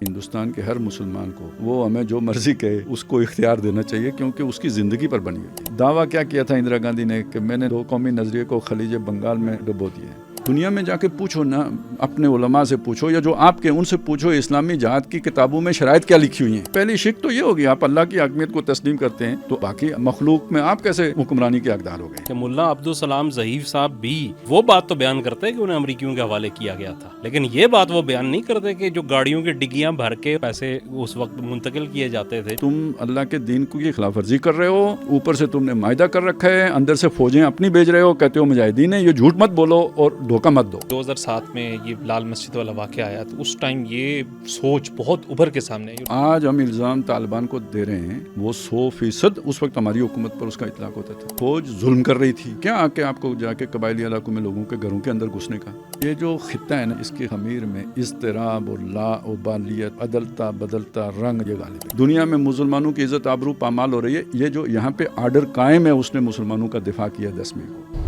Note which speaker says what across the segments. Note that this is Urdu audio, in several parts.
Speaker 1: ہندوستان کے ہر مسلمان کو وہ ہمیں جو مرضی کہے اس کو اختیار دینا چاہیے، کیونکہ اس کی زندگی پر بنی ہوئی ہے۔ دعویٰ کیا کیا تھا اندرا گاندھی نے کہ میں نے 2 قومی نظریے کو خلیج بنگال میں ڈبو دیا ہے۔ دنیا میں جا کے پوچھو نا، اپنے علماء سے پوچھو یا جو آپ کے ان سے پوچھو اسلامی جہاد کی کتابوں میں شرائط کیا لکھی ہوئی ہیں۔ پہلی شک تو یہ ہوگی، آپ اللہ کی حاکمیت کو تسلیم کرتے ہیں تو باقی مخلوق میں آپ کیسے حکمرانی کے حقدار ہو گئے؟
Speaker 2: کہ ملا عبدالسلام ظہیر صاحب بھی وہ بات تو بیان کرتے ہیں کہ انہیں امریکیوں کے حوالے کیا گیا تھا، لیکن یہ بات وہ بیان نہیں کرتے کہ جو گاڑیوں کی ڈگیاں بھر کے پیسے اس وقت منتقل کیے جاتے تھے۔
Speaker 1: تم اللہ کے دین کی خلاف ورزی کر رہے ہو، اوپر سے تم نے معاہدہ کر رکھا ہے، اندر سے فوجیں اپنی بھیج رہے ہو، کہتے ہو مجاہدین ہیں۔ یہ جھوٹ مت بولو اور دھوکہ مت دو۔
Speaker 3: 2007 میں یہ لال مسجد والا واقعہ آیا تو اس ٹائم یہ سوچ بہت ابھر کے سامنے آئی۔
Speaker 1: آج ہم الزام طالبان کو دے رہے ہیں، وہ 100% اس وقت ہماری حکومت پر اس کا اطلاق ہوتا تھا۔ فوج ظلم کر رہی تھی، کیا آ کے آپ کو جا کے قبائلی علاقوں میں لوگوں کے گھروں کے اندر گھسنے کا؟ یہ جو خطہ ہے نا، اس کی خمیر میں اضطراب اور لا ابالیت، عدلتا بدلتا رنگ یہ غالب ہے۔ دنیا میں مسلمانوں کی عزت آبرو پامال ہو رہی ہے۔ یہ جو یہاں پہ آرڈر قائم ہے، اس نے مسلمانوں کا دفاع کیا 10 مئی کو۔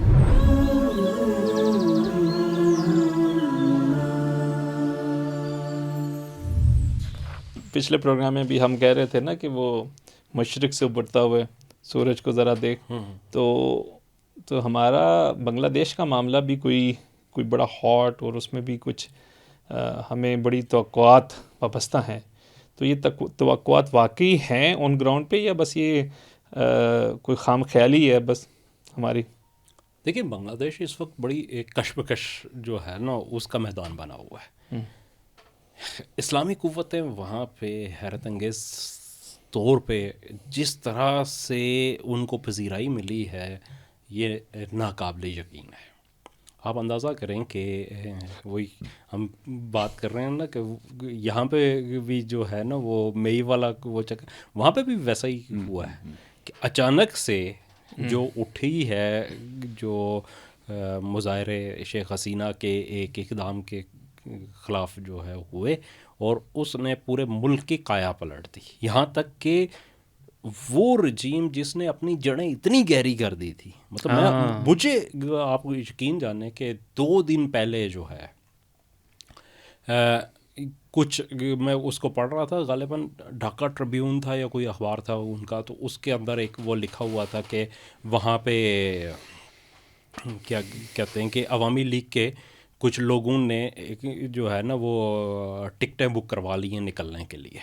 Speaker 3: پچھلے پروگرام میں بھی ہم کہہ رہے تھے نا کہ وہ مشرق سے ابھرتا ہوئے سورج کو ذرا دیکھ، تو ہمارا بنگلہ دیش کا معاملہ بھی کوئی بڑا ہاٹ، اور اس میں بھی کچھ ہمیں بڑی توقعات وابستہ ہیں۔ تو یہ توقعات واقعی ہیں آن گراؤنڈ پہ، یا بس یہ کوئی خام خیالی ہے بس ہماری؟
Speaker 2: دیکھیں، بنگلہ دیش اس وقت بڑی ایک کشمکش جو ہے نا اس کا میدان بنا ہوا ہے۔ اسلامی قوتیں وہاں پہ حیرت انگیز طور پہ جس طرح سے ان کو پذیرائی ملی ہے، یہ ناقابل یقین ہے۔ آپ اندازہ کریں کہ وہی ہم بات کر رہے ہیں نا کہ یہاں پہ بھی جو ہے نا وہ مئی والا وہ چکر، وہاں پہ بھی ویسا ہی ہوا ہے کہ اچانک سے جو اٹھی ہے، جو مظاہرے شیخ حسینہ کے ایک اقدام کے خلاف جو ہے ہوئے، اور اس نے پورے ملک کی کایا پلٹ دی، یہاں تک کہ وہ رجیم جس نے اپنی جڑیں اتنی گہری کر دی تھی، مطلب مجھے آپ کو یقین جانے کہ 2 دن پہلے جو ہے کچھ میں اس کو پڑھ رہا تھا، غالباً ڈھاکہ ٹریبیون تھا یا کوئی اخبار تھا ان کا، تو اس کے اندر ایک وہ لکھا ہوا تھا کہ وہاں پہ کیا کہتے ہیں کہ عوامی لیگ کے کچھ لوگوں نے جو ہے نا وہ ٹکٹیں بک کروا لی ہیں نکلنے کے لیے۔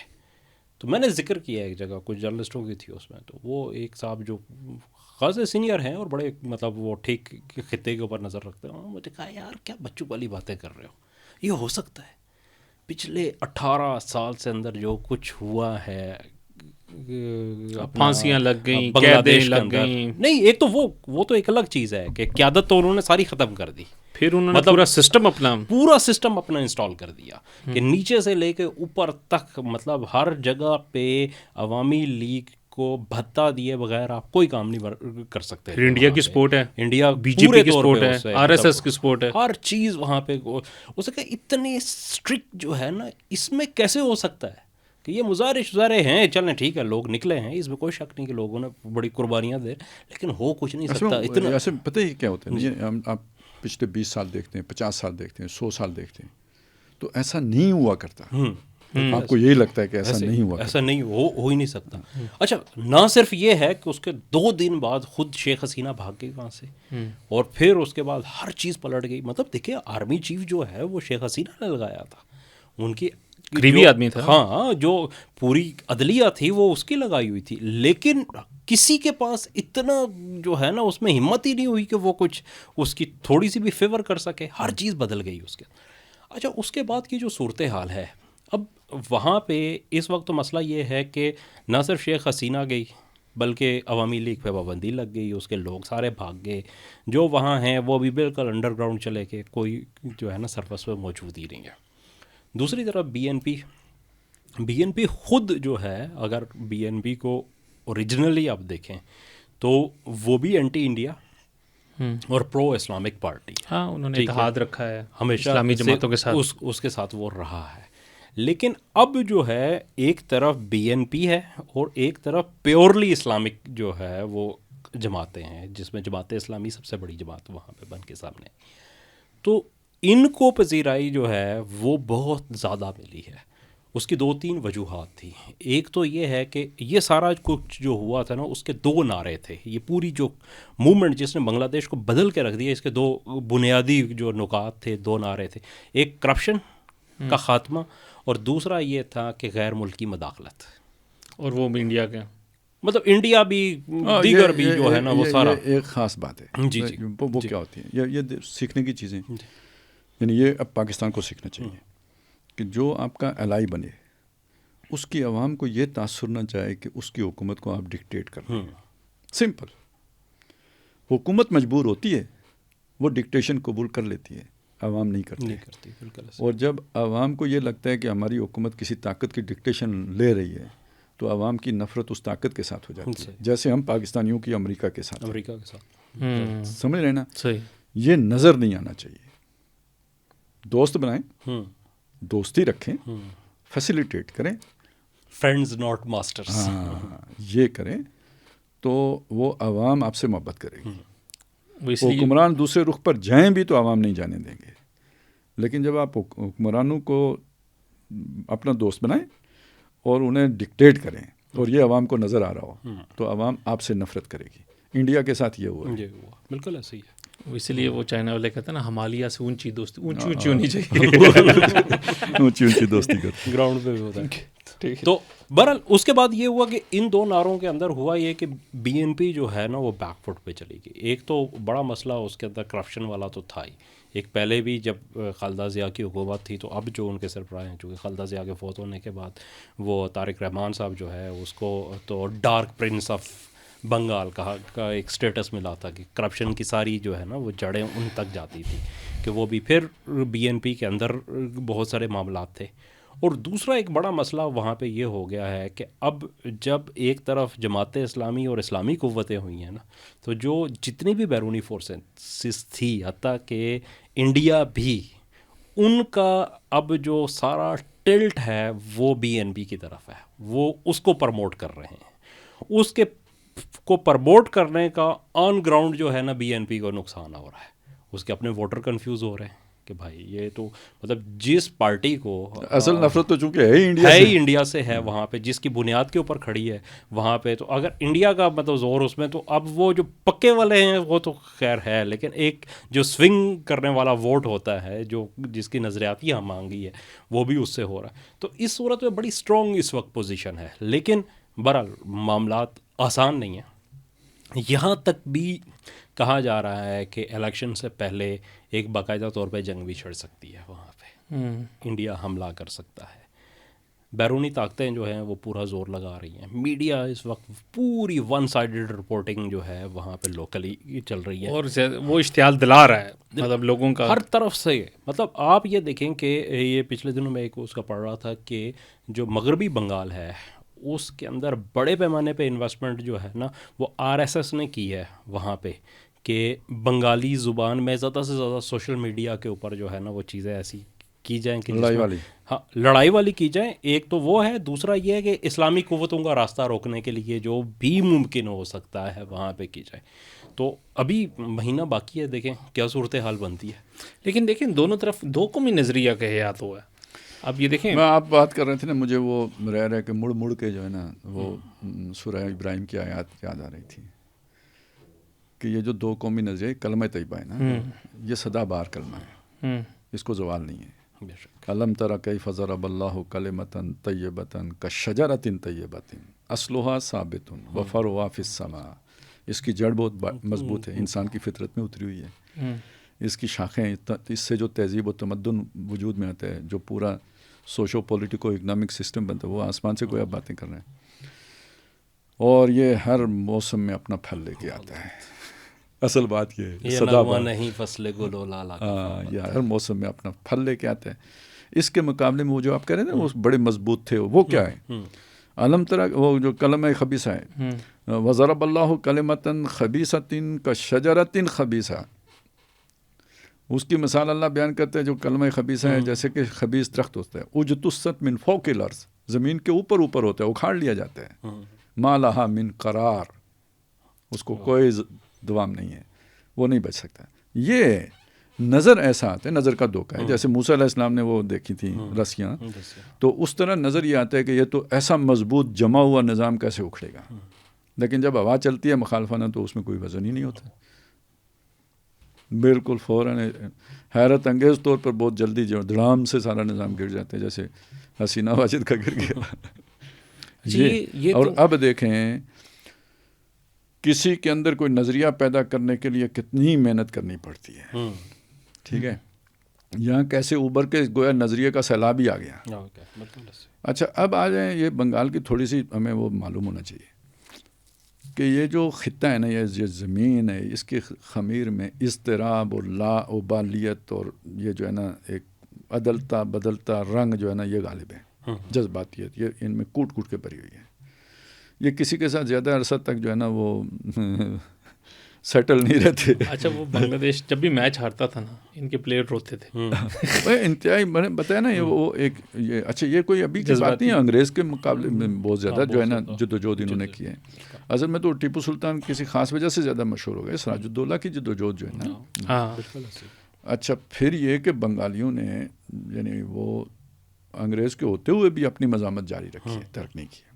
Speaker 2: تو میں نے ذکر کیا ایک جگہ، کچھ جرنلسٹوں کی تھی اس میں، تو وہ ایک صاحب جو خاصے سینئر ہیں اور بڑے مطلب وہ ٹھیک خطے کے اوپر نظر رکھتے ہیں، مجھے کہا یار کیا بچوں والی باتیں کر رہے ہو، یہ ہو سکتا ہے؟ پچھلے 18 سال سے اندر جو کچھ ہوا ہے،
Speaker 3: پھانسیاں لگ گئیں،
Speaker 2: بنگلہ دیش
Speaker 3: لگ گئیں،
Speaker 2: نہیں، ایک تو وہ تو ایک الگ چیز ہے کہ قیادت تو انہوں نے ساری ختم کر دی،
Speaker 3: پھر انہوں نے پورا
Speaker 2: سسٹم اپنا انسٹال کر دیا کہ نیچے سے لے کے اوپر تک، مطلب ہر جگہ پہ عوامی لیگ کو بھتہ دیے بغیر آپ کوئی کام نہیں کر سکتے۔
Speaker 3: پھر انڈیا کی سپورٹ ہے،
Speaker 2: انڈیا
Speaker 3: بی جے پی کی سپورٹ ہے، آر ایس ایس کی سپورٹ ہے،
Speaker 2: ہر چیز وہاں پہ۔ اسے کہ اتنے اسٹرکٹ جو ہے نا، اس میں کیسے ہو سکتا ہے کہ یہ مظاہرے ہیں، چلیں ٹھیک ہے، لوگ نکلے ہیں، اس میں کوئی شک نہیں کہ لوگوں نے بڑی قربانیاں دے، لیکن ہو کچھ نہیں سکتا اتنا۔
Speaker 1: ایسے پتہ ہی کیا ہوتا ہے، آپ پچھلے 20 سال دیکھتے ہیں، 50 سال دیکھتے ہیں، 100 سال دیکھتے ہیں، تو ایسا نہیں ہوا کرتا۔ آپ کو یہی لگتا ہے کہ ایسا نہیں ہوا،
Speaker 2: ایسا نہیں ہو ہی نہیں سکتا۔ اچھا، نہ صرف یہ ہے کہ اس کے 2 دن بعد خود شیخ حسینہ بھاگ گئی وہاں سے، اور پھر اس کے بعد ہر چیز پلٹ گئی۔ مطلب دیکھیں، آرمی چیف جو ہے وہ شیخ حسینہ نے لگایا تھا، ان کی
Speaker 3: قریبی آدمی تھا،
Speaker 2: ہاں، جو پوری عدلیہ تھی وہ اس کی لگائی ہوئی تھی، لیکن کسی کے پاس اتنا جو ہے نا اس میں ہمت ہی نہیں ہوئی کہ وہ کچھ اس کی تھوڑی سی بھی فیور کر سکے، ہر چیز بدل گئی اس کے۔ اچھا، اس کے بعد کی جو صورتحال ہے اب وہاں پہ اس وقت تو مسئلہ یہ ہے کہ نہ صرف شیخ حسینہ گئی بلکہ عوامی لیگ پہ پابندی لگ گئی، اس کے لوگ سارے بھاگ گئے، جو وہاں ہیں وہ بھی بالکل انڈر گراؤنڈ چلے گئے، کوئی جو ہے نا سرفس پہ موجود ہی نہیں ہے۔ دوسری طرف بی این پی خود جو ہے، اگر بی این پی کو اوریجنلی آپ دیکھیں تو وہ بھی اینٹی انڈیا اور پرو اسلامک پارٹی،
Speaker 3: ہاں، انہوں نے اتحاد رکھا ہے
Speaker 2: ہمیشہ
Speaker 3: اسلامی جماعتوں کے ساتھ،
Speaker 2: اس کے ساتھ وہ رہا ہے۔ لیکن اب جو ہے ایک طرف بی این پی ہے اور ایک طرف پیورلی اسلامک جو ہے وہ جماعتیں ہیں، جس میں جماعت اسلامی سب سے بڑی جماعت وہاں پہ بن کے سامنے، تو ان کو پذیرائی جو ہے وہ بہت زیادہ ملی ہے، اس کی 2-3 وجوہات تھی. ایک تو یہ ہے کہ یہ سارا کچھ جو ہوا تھا نا اس کے 2 نعرے تھے. یہ پوری جو موومنٹ جس نے بنگلہ دیش کو بدل کے رکھ دیا, اس کے 2 بنیادی جو نکات تھے, 2 نعرے تھے. ایک کرپشن کا خاتمہ اور دوسرا یہ تھا کہ غیر ملکی مداخلت,
Speaker 3: اور وہ بھی انڈیا کے,
Speaker 2: مطلب انڈیا بھی دیگر بھی جو ہے نا وہ سارا
Speaker 1: ایک خاص بات ہے.
Speaker 2: جی جی
Speaker 1: وہ کیا ہوتی ہے, یہ سیکھنے کی چیزیں, یعنی یہ اب پاکستان کو سیکھنا چاہیے کہ جو آپ کا الائی بنے اس کی عوام کو یہ تاثر نہ جائے کہ اس کی حکومت کو آپ ڈکٹیٹ کر رہے ہیں. سمپل. حکومت مجبور ہوتی ہے, وہ ڈکٹیشن قبول کر لیتی ہے, عوام نہیں کرتی. اور جب عوام کو یہ لگتا ہے کہ ہماری حکومت کسی طاقت کی ڈکٹیشن لے رہی ہے تو عوام کی نفرت اس طاقت کے ساتھ ہو جاتی ہے, جیسے ہم پاکستانیوں کی امریکہ کے ساتھ. سمجھ رہے نا,
Speaker 3: صحیح.
Speaker 1: یہ نظر نہیں آنا چاہیے. دوست بنائیں, دوستی رکھیں, فیسیلیٹیٹ کریں,
Speaker 2: فرینڈز ناٹ ماسٹرز.
Speaker 1: ہاں یہ کریں تو وہ عوام آپ سے محبت کرے گی. حکمران دوسرے رخ پر جائیں بھی تو عوام نہیں جانے دیں گے. لیکن جب آپ حکمرانوں کو اپنا دوست بنائیں اور انہیں ڈکٹیٹ کریں اور یہ عوام کو نظر آ رہا ہو تو عوام آپ سے نفرت کرے گی. انڈیا کے ساتھ یہ ہوا.
Speaker 2: بالکل ایسا ہی ہے.
Speaker 3: اسی لیے وہ چائنا والے کہتے ہیں نا, ہمالیہ سے اونچی دوستی, اونچی اونچی ہونی چاہیے,
Speaker 1: اونچی اونچی دوستی کرتے
Speaker 2: گراؤنڈ پہ بھی ہوتا ہے. تو بہرحال اس کے بعد یہ ہوا کہ ان 2 نعروں کے اندر ہوا یہ کہ بی این پی جو ہے نا وہ بیک فٹ پہ چلی گئی. ایک تو بڑا مسئلہ اس کے اندر کرپشن والا تو تھا ہی. ایک پہلے بھی جب خالدہ ضیاء کی حکومت تھی تو اب جو ان کے سربراہ ہیں, چونکہ خالدہ ضیاء کے فوت ہونے کے بعد وہ طارق رحمان صاحب جو ہے اس کو تو ڈارک پرنس آف بنگال کا ایک سٹیٹس ملا تھا کہ کرپشن کی ساری جو ہے نا وہ جڑیں ان تک جاتی تھی, کہ وہ بھی پھر بی این پی کے اندر بہت سارے معاملات تھے. اور دوسرا ایک بڑا مسئلہ وہاں پہ یہ ہو گیا ہے کہ اب جب ایک طرف جماعت اسلامی اور اسلامی قوتیں ہوئی ہیں نا, تو جو جتنی بھی بیرونی فورسز تھی, حتیٰ کہ انڈیا بھی, ان کا اب جو سارا ٹلٹ ہے وہ بی این پی کی طرف ہے. وہ اس کو پرموٹ کر رہے ہیں. اس کے کو پرموٹ کرنے کا آن گراؤنڈ جو ہے نا بی این پی کو نقصان ہو رہا ہے. اس کے اپنے ووٹر کنفیوز ہو رہے ہیں کہ بھائی یہ تو مطلب جس پارٹی کو
Speaker 1: اصل نفرت تو چونکہ ہے ہی
Speaker 2: انڈیا سے ہے, وہاں پہ جس کی بنیاد کے اوپر کھڑی ہے وہاں پہ, تو اگر انڈیا کا مطلب زور اس میں, تو اب وہ جو پکے والے ہیں وہ تو خیر ہے, لیکن ایک جو سوئنگ کرنے والا ووٹ ہوتا ہے جو جس کی نظریاتی ہم مانگی ہے وہ بھی اس سے ہو رہا ہے. تو اس صورت میں بڑی اسٹرانگ اس وقت پوزیشن ہے. لیکن بہرحال معاملات آسان نہیں ہیں. یہاں تک بھی کہا جا رہا ہے کہ الیکشن سے پہلے ایک باقاعدہ طور پہ جنگ بھی چھڑ سکتی ہے وہاں پہ, انڈیا حملہ کر سکتا ہے. بیرونی طاقتیں جو ہیں وہ پورا زور لگا رہی ہیں. میڈیا اس وقت پوری ون سائیڈڈ رپورٹنگ جو ہے وہاں پہ لوکلی چل رہی ہے,
Speaker 3: اور وہ اشتعال دلا رہا ہے مطلب لوگوں کا
Speaker 2: ہر طرف سے. مطلب آپ یہ دیکھیں کہ یہ پچھلے دنوں میں ایک اس کا پڑھ رہا تھا کہ جو مغربی بنگال ہے اس کے اندر بڑے پیمانے پہ انویسٹمنٹ جو ہے نا وہ آر ایس ایس نے کی ہے وہاں پہ, کہ بنگالی زبان میں زیادہ سے زیادہ سوشل میڈیا کے اوپر جو ہے نا وہ چیزیں ایسی کی جائیں کہ لڑائی والی کی جائیں. ایک تو وہ ہے, دوسرا یہ ہے کہ اسلامی قوتوں کا راستہ روکنے کے لیے جو بھی ممکن ہو سکتا ہے وہاں پہ کی جائے. تو ابھی مہینہ باقی ہے, دیکھیں کیا صورتحال بنتی ہے.
Speaker 3: لیکن دیکھیں دونوں طرف دو قومی نظریہ کا حیات ہوا ہے. اب یہ دیکھیں,
Speaker 1: میں آپ بات کر رہے تھے نا, مجھے وہ رہ کے مڑ مڑ کے جو ہے نا وہ سورہ ابراہیم کی آیات یاد آ رہی تھی کہ یہ جو 2 قومی نظریہ کلمہ طیبہ ہے نا, یہ سدا بار کلمہ ہے, اس کو زوال نہیں ہے. علم تری کیف ضرب اللہ کلمۃ طیبۃ کشجرۃ طیبۃ اصلها ثابت وفرعها فی السماء. اس کی جڑ بہت مضبوط ہے, انسان کی فطرت میں اتری ہوئی ہے. اس کی شاخیں, اس سے جو تہذیب و تمدن وجود میں آتا ہے, جو پورا سوشو پولیٹیکو اکنامک سسٹم بنتا ہے, وہ آسمان سے کوئی آپ باتیں کر رہے ہیں. اور یہ ہر موسم میں اپنا پھل لے کے آتا ہے. اصل بات یہ ہے,
Speaker 2: سدا نہیں فصل گلو لالا,
Speaker 1: یہ ہر موسم میں اپنا پھل لے کے آتا ہے. اس کے مقابلے میں وہ جو آپ کہہ رہے ہیں نا وہ بڑے مضبوط تھے, وہ کیا ہے؟ علم ترا, وہ جو کلمہ خبیثہ ہے, وضرب اللہ کلمۃ خبیثۃ کشجرۃ خبیثہ. اس کی مثال اللہ بیان کرتے ہیں جو کلمہ خبیثہ ہے جیسے کہ خبیث درخت ہوتا ہے, اجتثت من فوق الارض, زمین کے اوپر ہوتا ہے, اکھاڑ لیا جاتا ہے. ما لہا من قرار, اس کو کوئی دوام نہیں ہے, وہ نہیں بچ سکتا. یہ نظر ایسا آتا ہے، نظر کا دھوکہ ہے. جیسے موسیٰ علیہ السلام نے وہ دیکھی تھیں رسیاں، تو اس طرح نظر یہ آتا ہے کہ یہ تو ایسا مضبوط جمع ہوا نظام کیسے اکھڑے گا، لیکن جب ہوا چلتی ہے مخالفانہ تو اس میں کوئی وزن ہی نہیں ہوتا، بالکل فوراً حیرت انگیز طور پر بہت جلدی جو دھڑام سے سارا نظام گر جاتا ہے، جیسے حسینہ واجد کا گر گیا. یہ اور اب دیکھیں کسی کے اندر کوئی نظریہ پیدا کرنے کے لیے کتنی محنت کرنی پڑتی ہے، ٹھیک ہے، یہاں کیسے ابھر کے گویا نظریے کا سیلاب ہی آ گیا. اچھا اب آ جائیں، یہ بنگال کی تھوڑی سی ہمیں وہ معلوم ہونا چاہیے کہ یہ جو خطہ ہے نا، یہ زمین ہے، اس کی خمیر میں اضطراب اور لا ابالیت اور یہ جو ہے نا ایک عدلتا بدلتا رنگ جو ہے نا یہ غالب ہے، جذباتیت یہ ان میں کوٹ کوٹ کے بھری ہوئی ہے. یہ کسی کے ساتھ زیادہ عرصہ تک جو ہے نا وہ سیٹل نہیں رہتے.
Speaker 3: اچھا وہ بنگلہ دیش جب بھی میچ ہارتا تھا نا، ان کے پلیئر روتے تھے.
Speaker 1: انتہائی میں نے بتایا نا، یہ وہ ایک یہ اچھا یہ کوئی ابھی کی بات نہیں ہے، انگریز کے مقابلے میں بہت زیادہ جو ہے نا جدوجہد انہوں نے کی ہے. اصل میں تو ٹیپو سلطان کسی خاص وجہ سے زیادہ مشہور ہو گئے، سراج الدولہ کی جدوجہد جو ہے نا. اچھا پھر یہ کہ بنگالیوں نے یعنی وہ انگریز کے ہوتے ہوئے بھی اپنی مزاحمت جاری رکھی ہے، ترک نہیں کی.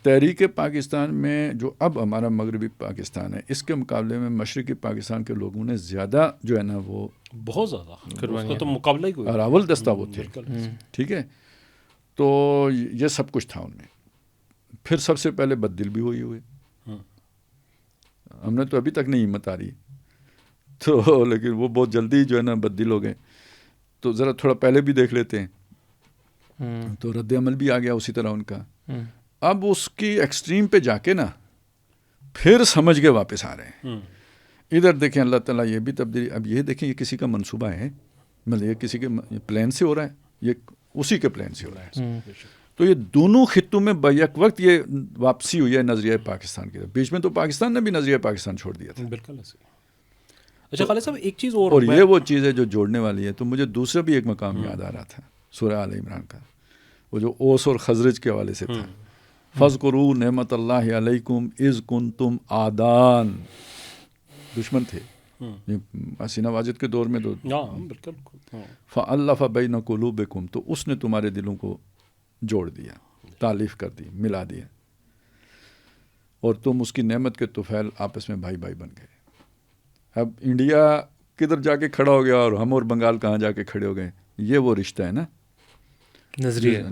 Speaker 1: تحریک پاکستان میں جو اب ہمارا مغربی پاکستان ہے، اس کے مقابلے میں مشرقی پاکستان کے لوگوں نے زیادہ جو ہے نا وہ
Speaker 2: بہت زیادہ اس کا تو مقابلہ ہی کوئی
Speaker 1: اراول دستہ وہ تھے، ٹھیک ہے. تو یہ سب کچھ تھا ان میں. پھر سب سے پہلے بددل بھی ہوئے، ہم نے تو ابھی تک نہیں ہمت آ رہی تو، لیکن وہ بہت جلدی جو ہے نا بددل ہو گئے. تو ذرا تھوڑا پہلے بھی دیکھ لیتے ہیں، تو رد عمل بھی آ گیا اسی طرح ان کا. اب اس کی ایکسٹریم پہ جا کے نا پھر سمجھ کے واپس آ رہے ہیں. ادھر دیکھیں اللہ تعالیٰ یہ بھی تبدیلی. اب یہ دیکھیں یہ کسی کا منصوبہ ہے، مطلب یہ کسی کے پلان سے ہو رہا ہے، یہ اسی کے پلان سے ہو رہا ہے. تو یہ دونوں خطوں میں بیک وقت یہ واپسی ہوئی ہے نظریہ پاکستان کی. بیچ میں تو پاکستان نے بھی نظریہ پاکستان چھوڑ دیا تھا.
Speaker 2: بالکل. اچھا خالد صاحب ایک چیز
Speaker 1: اور یہ وہ چیز ہے جو جوڑنے والی ہے. تو مجھے دوسرا بھی ایک مقام یاد آ رہا تھا سورہ آل عمران کا، وہ جو اوس اور خزرج کے حوالے سے تھا. فَاذْكُرُوا نعمت اللہ علیکم اذ کنتم آدان، دشمن تھے حسینہ واجد کے دور میں تو. فَأَلَّفَ بَيْنَ قُلُوبِكُمْ، تو اس نے تمہارے دلوں کو جوڑ دیا، تالیف کر دی، ملا دیا، اور تم اس کی نعمت کے طفیل آپس میں بھائی بھائی بن گئے. اب انڈیا کدھر جا کے کھڑا ہو گیا اور ہم اور بنگال کہاں جا کے کھڑے ہو گئے. یہ وہ رشتہ ہے نا،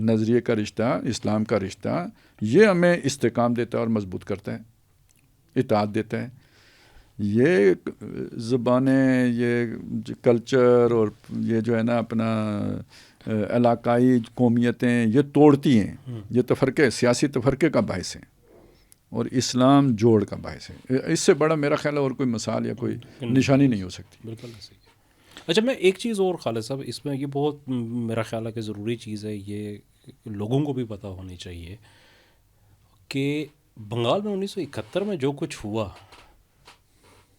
Speaker 1: نظریے کا رشتہ، اسلام کا رشتہ. یہ ہمیں استحکام دیتا ہے اور مضبوط کرتا ہے، اطاعت دیتا ہے. یہ زبانیں، یہ کلچر اور یہ جو ہے نا اپنا علاقائی قومیتیں یہ توڑتی ہیں، یہ تفرقے، سیاسی تفرقے کا باعث ہیں، اور اسلام جوڑ کا باعث ہے. اس سے بڑا میرا خیال ہے اور کوئی مثال یا کوئی نشانی نہیں ہو سکتی.
Speaker 2: بالکل صحیح. اچھا میں ایک چیز اور خالد صاحب اس میں، یہ بہت میرا خیال ہے کہ ضروری چیز ہے، یہ لوگوں کو بھی پتہ ہونی چاہیے کہ بنگال میں 1971 میں جو کچھ ہوا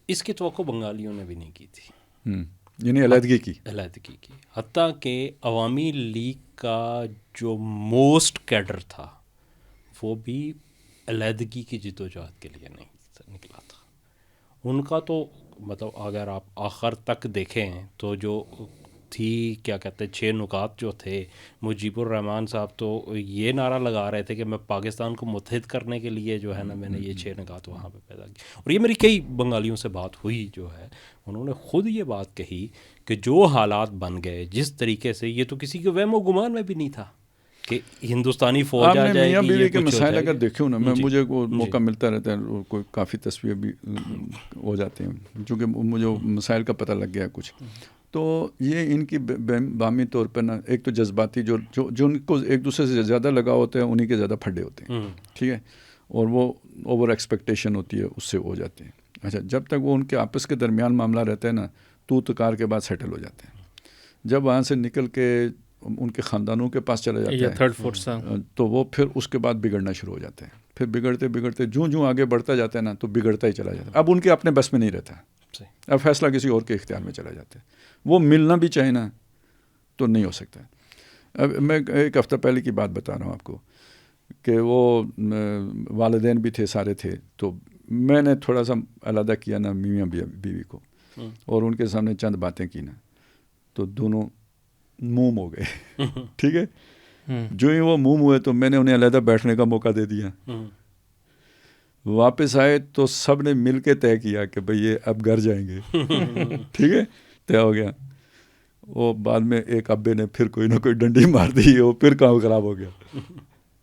Speaker 2: اس کی توقع بنگالیوں نے بھی نہیں کی تھی،
Speaker 1: یعنی علیحدگی کی.
Speaker 2: حتیٰ کہ عوامی لیگ کا جو موسٹ کیڈر تھا وہ بھی علیحدگی کی جدوجہد کے لیے نہیں نکلا تھا. ان کا تو مطلب اگر آپ آخر تک دیکھیں تو جو تھی کیا کہتے ہیں 6 نکات جو تھے، مجیب الرحمان صاحب تو یہ نعرہ لگا رہے تھے کہ میں پاکستان کو متحد کرنے کے لیے جو ہے نا میں نے یہ 6 نکات وہاں پہ پیدا کی. اور یہ میری کئی بنگالیوں سے بات ہوئی جو ہے، انہوں نے خود یہ بات کہی کہ جو حالات بن گئے جس طریقے سے، یہ تو کسی کے وہم و گمان میں بھی نہیں تھا کہ ہندوستانی فوج آ جائے گی.
Speaker 1: میاں بیوی کے مسائل اگر دیکھوں نا میں، مجھے موقع ملتا رہتا ہے، کوئی کافی تصویر بھی ہو جاتے ہیں چونکہ مجھے مسائل کا پتہ لگ گیا کچھ. تو یہ ان کی باہمی طور پر نا ایک تو جذباتی جو ان کو ایک دوسرے سے زیادہ لگاؤ ہوتا ہے انہیں کے زیادہ پھڈے ہوتے ہیں، ٹھیک ہے، اور وہ اوور ایکسپیکٹیشن ہوتی ہے، اس سے ہو جاتے ہیں. اچھا جب تک وہ ان کے آپس کے درمیان معاملہ رہتا ہے نا تو تکار کے بعد سیٹل ہو جاتے ہیں. جب وہاں سے نکل کے ان کے خاندانوں کے پاس چلا جاتا ہے تو وہ پھر اس کے بعد بگڑنا شروع ہو جاتے ہیں. پھر بگڑتے بگڑتے جو آگے بڑھتا جاتا ہے نا تو بگڑتا ہی چلا جاتا ہے. اب ان کے اپنے بس میں نہیں رہتا، اب فیصلہ کسی اور کے اختیار میں چلا جاتا ہے. وہ ملنا بھی چاہے نا تو نہیں ہو سکتا. اب میں ایک ہفتہ پہلے کی بات بتا رہا ہوں آپ کو کہ وہ والدین بھی تھے، سارے تھے، تو میں نے تھوڑا سا علیحدہ کیا نا میاں بیوی کو. اور ان کے سامنے چند باتیں کی نا تو دونوں موم ہو گئے. ٹھیک ہے, جو ہی وہ موم ہوئے تو میں نے انہیں علیحدہ بیٹھنے کا موقع دے دیا. واپس آئے تو سب نے مل کے طے کیا کہ بھئی یہ اب گھر جائیں گے. ٹھیک ہے, طے ہو گیا. وہ بعد میں ایک ابے نے پھر کوئی نہ کوئی ڈنڈی مار دی, وہ پھر کام خراب ہو گیا.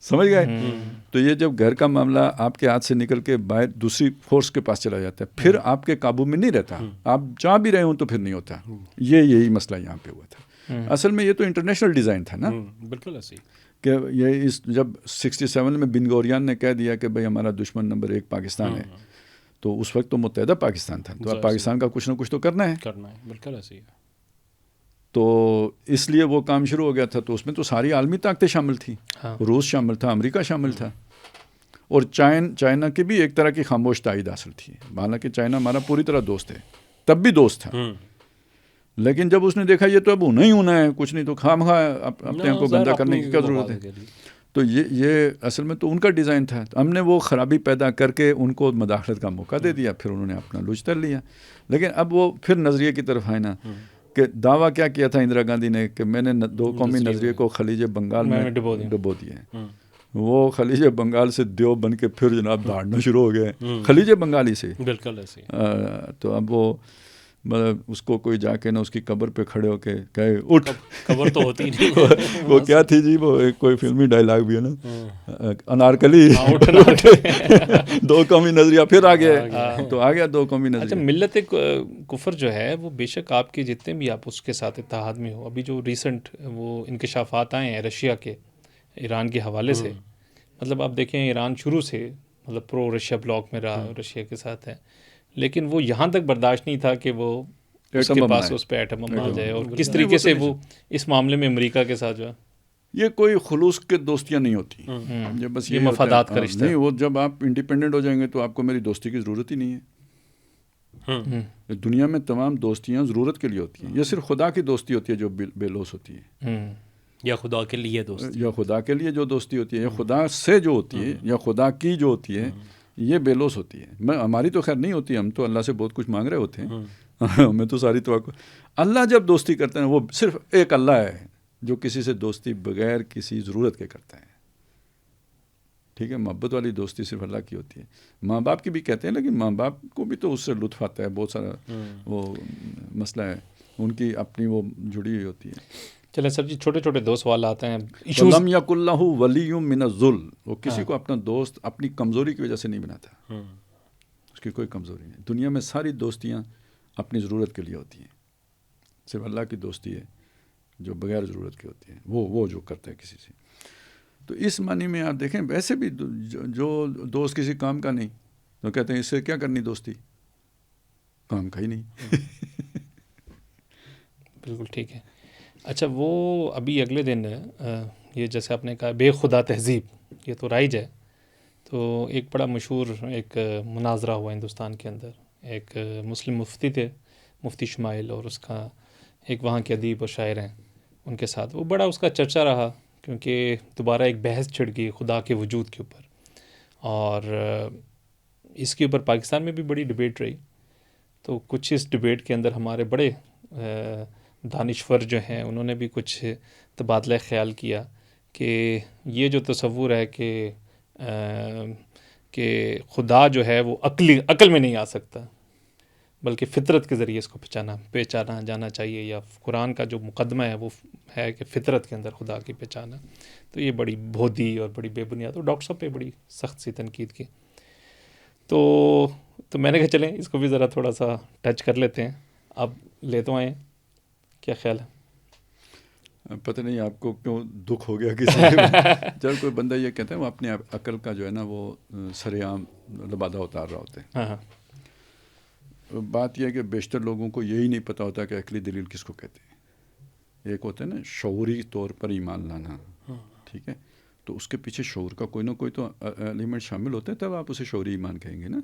Speaker 1: سمجھ گئے. تو یہ جب گھر کا معاملہ آپ کے ہاتھ سے نکل کے باہر دوسری فورس کے پاس چلا جاتا ہے, پھر آپ کے قابو میں نہیں رہتا. آپ جہاں بھی رہے ہوں تو پھر نہیں ہوتا. یہی مسئلہ یہاں پہ ہوا تھا. اصل میں یہ تو انٹرنیشنل ڈیزائن تھا نا.
Speaker 2: بالکل ایسے
Speaker 1: کہ یہ جب 67 میں بن گوریان نے کہہ دیا کہ بھئی ہمارا دشمن نمبر 1 پاکستان ہے, تو اس وقت تو متحدہ پاکستان تھا, تو اب پاکستان کا کچھ نہ کچھ تو کرنا ہے.
Speaker 2: بالکل ایسے ہی ہے.
Speaker 1: تو اس لیے وہ کام شروع ہو گیا تھا. تو اس میں تو ساری عالمی طاقتیں شامل تھیں. روس شامل تھا, امریکہ شامل تھا, اور چائنا کی بھی ایک طرح کی خاموش تائید حاصل تھی. حالانکہ چائنا ہمارا پوری طرح دوست ہے, تب بھی دوست تھا, لیکن جب اس نے دیکھا یہ تو اب ہونا ہی ہونا ہے, کچھ نہیں تو خواہ اپنے آپ کو گندا کرنے کی کیا ضرورت ہے. تو یہ اصل میں تو ان کا ڈیزائن تھا. ہم نے وہ خرابی پیدا کر کے ان کو مداخلت کا موقع دے دیا, پھر انہوں نے اپنا لوچ تر لیا. لیکن اب وہ پھر نظریے کی طرف آئے نا, کہ دعویٰ کیا تھا اندرا گاندھی نے کہ میں نے 2 قومی نظریے کو خلیج بنگال میں ڈبو دیا ہے. وہ خلیج بنگال سے دیو بن کے پھر جناب دھاڑنا شروع ہو گئے خلیج بنگالی سے.
Speaker 2: بالکل ایسے.
Speaker 1: تو اب وہ مطلب اس کو کوئی جا کے نا اس کی قبر پہ کھڑے ہو کے کہے اٹھ.
Speaker 2: قبر تو ہوتی نہیں.
Speaker 1: وہ کیا تھی جی, وہ کوئی فلمی ڈائلاگ بھی ہے نا, انارکلی 2 قومی نظریہ پھر آ گیا. تو آ گیا 2 قومی نظریہ.
Speaker 3: اچھا, ملت کفر جو ہے وہ بے شک آپ کے جتنے بھی آپ اس کے ساتھ اتحاد میں ہو, ابھی جو ریسنٹ وہ انکشافات آئے ہیں رشیا کے, ایران کے حوالے سے, مطلب آپ دیکھیں ایران شروع سے مطلب پرو رشیا بلاک میں رہا, رشیا کے ساتھ ہے, لیکن وہ یہاں تک برداشت نہیں تھا کہ وہ اس کے پاس اس پہ ایٹم بم آ جائے. اور کس طریقے سے وہ اس معاملے میں امریکہ کے ساتھ جو ہے,
Speaker 1: یہ کوئی خلوص کے دوستیاں نہیں ہوتی, یہ بس
Speaker 3: یہ مفادات کا رشتہ
Speaker 1: نہیں. وہ جب آپ انڈیپینڈنٹ ہو جائیں گے تو آپ کو میری دوستی کی ضرورت ہی نہیں ہے. دنیا میں تمام دوستیاں ضرورت کے لیے ہوتی ہیں. یہ صرف خدا کی دوستی ہوتی ہے جو بے لوث ہوتی ہے,
Speaker 2: یا خدا کے لیے دوستی,
Speaker 1: یا خدا کے لیے جو دوستی ہوتی ہے, یا خدا سے جو ہوتی ہے, یا خدا کی جو ہوتی ہے, یہ بے لوث ہوتی ہے. ہماری تو خیر نہیں ہوتی, ہم تو اللہ سے بہت کچھ مانگ رہے ہوتے ہیں, ہمیں تو ساری توقع. اللہ جب دوستی کرتے ہیں وہ صرف ایک اللہ ہے جو کسی سے دوستی بغیر کسی ضرورت کے کرتا ہے. ٹھیک ہے, محبت والی دوستی صرف اللہ کی ہوتی ہے. ماں باپ کی بھی کہتے ہیں, لیکن ماں باپ کو بھی تو اس سے لطف آتا ہے, بہت سارا وہ مسئلہ ہے, ان کی اپنی وہ جڑی ہوئی ہوتی ہے.
Speaker 3: چلیں سر جی, چھوٹے چھوٹے 2 سوال آتے ہیں.
Speaker 1: لم یکن لہ ولی من الذل, وہ کسی کو اپنا دوست اپنی کمزوری کی وجہ سے نہیں بناتا. اس کی کوئی کمزوری نہیں. دنیا میں ساری دوستیاں اپنی ضرورت کے لیے ہوتی ہیں, صرف اللہ کی دوستی ہے جو بغیر ضرورت کی ہوتی ہے, وہ جو کرتا ہے کسی سے. تو اس معنی میں آپ دیکھیں, ویسے بھی جو دوست کسی کام کا نہیں تو کہتے ہیں اس سے کیا کرنی دوستی, کام کا ہی نہیں.
Speaker 3: بالکل ٹھیک ہے. اچھا, وہ ابھی اگلے دن یہ جیسے آپ نے کہا بے خدا تہذیب, یہ تو رائج ہے. تو ایک بڑا مشہور ایک مناظرہ ہوا ہندوستان کے اندر, ایک مسلم مفتی تھے, مفتی شمائل, اور اس کا ایک وہاں کے ادیب اور شاعر ہیں, ان کے ساتھ وہ بڑا اس کا چرچا رہا, کیونکہ دوبارہ ایک بحث چھڑ گئی خدا کے وجود کے اوپر, اور اس کے اوپر پاکستان میں بھی بڑی ڈبیٹ رہی. تو کچھ اس ڈبیٹ کے اندر ہمارے بڑے دانشور جو ہیں انہوں نے بھی کچھ تبادلہ خیال کیا کہ یہ جو تصور ہے کہ خدا جو ہے وہ عقل میں نہیں آ سکتا, بلکہ فطرت کے ذریعے اس کو پہچانا جانا چاہیے, یا قرآن کا جو مقدمہ ہے وہ ہے کہ فطرت کے اندر خدا کی پہچان ہے. تو یہ بڑی بھودی اور بڑی بے بنیاد, اور ڈاکٹر صاحب پہ بڑی سخت سی تنقید کی. تو میں نے کہا چلیں اس کو بھی ذرا تھوڑا سا ٹچ کر لیتے ہیں. آپ لے تو آئیں, کیا خیال ہے؟
Speaker 1: پتہ نہیں آپ کو کیوں دکھ ہو گیا کسی جب کوئی بندہ یہ کہتا ہے وہ اپنی عقل کا جو ہے نا وہ سر عام لبادہ اتار رہا ہوتا ہے.
Speaker 3: ہاں,
Speaker 1: بات یہ ہے کہ بیشتر لوگوں کو یہی نہیں پتہ ہوتا کہ عقلی دلیل کس کو کہتے ہیں. ایک ہوتا ہے نا شعوری طور پر ایمان لانا, ٹھیک ہے, تو اس کے پیچھے شعور کا کوئی نہ کوئی تو ایلیمنٹ شامل ہوتا ہے, تب آپ اسے شعوری ایمان کہیں گے نا.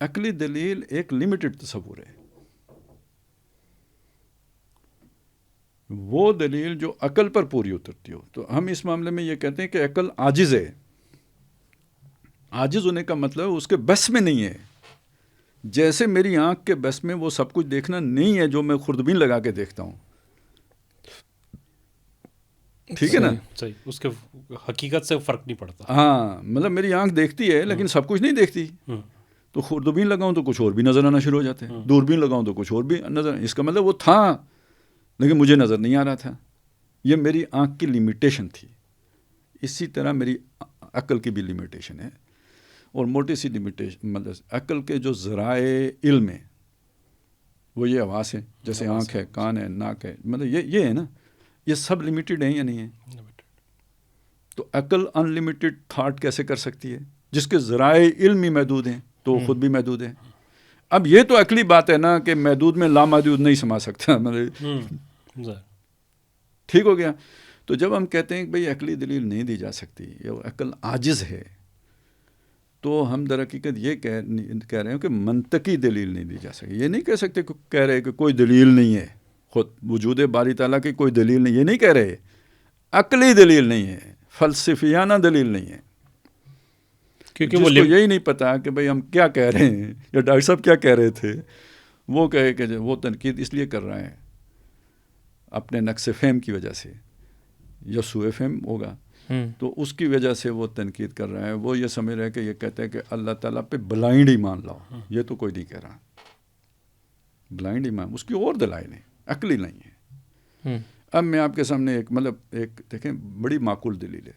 Speaker 1: عقلی دلیل ایک لمیٹڈ تصور ہے, وہ دلیل جو عقل پر پوری اترتی ہو. تو ہم اس معاملے میں یہ کہتے ہیں کہ عقل عاجز ہے. عاجز ہونے کا مطلب اس کے بس میں نہیں ہے. جیسے میری آنکھ کے بس میں وہ سب کچھ دیکھنا نہیں ہے جو میں خوردبین لگا کے دیکھتا ہوں. ٹھیک ہے نا؟
Speaker 2: صحیح, اس کے حقیقت سے فرق نہیں پڑتا.
Speaker 1: ہاں, مطلب میری آنکھ دیکھتی ہے لیکن سب کچھ نہیں دیکھتی. تو خوردبین لگاؤں تو کچھ اور بھی نظر آنا شروع ہو جاتے ہیں, دوربین لگاؤں تو کچھ اور بھی نظر. اس کا مطلب وہ تھا لیکن مجھے نظر نہیں آ رہا تھا. یہ میری آنکھ کی لمیٹیشن تھی. اسی طرح میری عقل کی بھی لمیٹیشن ہے, اور موٹی سی لمیٹیشن مطلب عقل کے جو ذرائع علم ہے وہ یہ حواس ہے, جیسے آنکھ ہے, کان ہے, ناک ہے, مطلب یہ ہے نا, یہ سب لمیٹیڈ ہیں یا نہیں ہیں؟ تو عقل ان لمیٹیڈ تھاٹ کیسے کر سکتی ہے جس کے ذرائع علم ہی محدود ہیں, تو وہ خود بھی محدود ہے. اب یہ تو عقلی بات ہے نا کہ محدود میں لامحدود نہیں سما سکتا, مطلب ٹھیک ہو گیا. تو جب ہم کہتے ہیں کہ بھئی عقلی دلیل نہیں دی جا سکتی یا عقل عاجز ہے, تو ہم در حقیقت یہ کہہ رہے ہیں کہ منطقی دلیل نہیں دی جا سکتی. یہ نہیں کہہ سکتے, کہہ رہے کہ کوئی دلیل نہیں ہے, خود وجود باری تعالیٰ کی کوئی دلیل نہیں, یہ نہیں کہہ رہے. عقلی دلیل نہیں ہے, فلسفیانہ دلیل نہیں ہے, کیونکہ وہ یہی نہیں پتا کہ بھئی ہم کیا کہہ رہے ہیں, یا ڈاکٹر صاحب کیا کہہ رہے تھے. وہ کہے کہ وہ تنقید اس لیے کر رہا ہے اپنے نقص فہم کی وجہ سے, یا سوء فہم ہوگا, تو اس کی وجہ سے وہ تنقید کر رہا ہے. وہ یہ سمجھ رہا ہے کہ یہ کہتے ہیں کہ اللہ تعالیٰ پہ بلائنڈ ایمان لاؤ. یہ تو کوئی نہیں کہہ رہا بلائنڈ ایمان, اس کی اور دلائل ہیں, عقلی نہیں ہے. اب میں آپ کے سامنے ایک مطلب ایک دیکھیں بڑی معقول دلیل ہے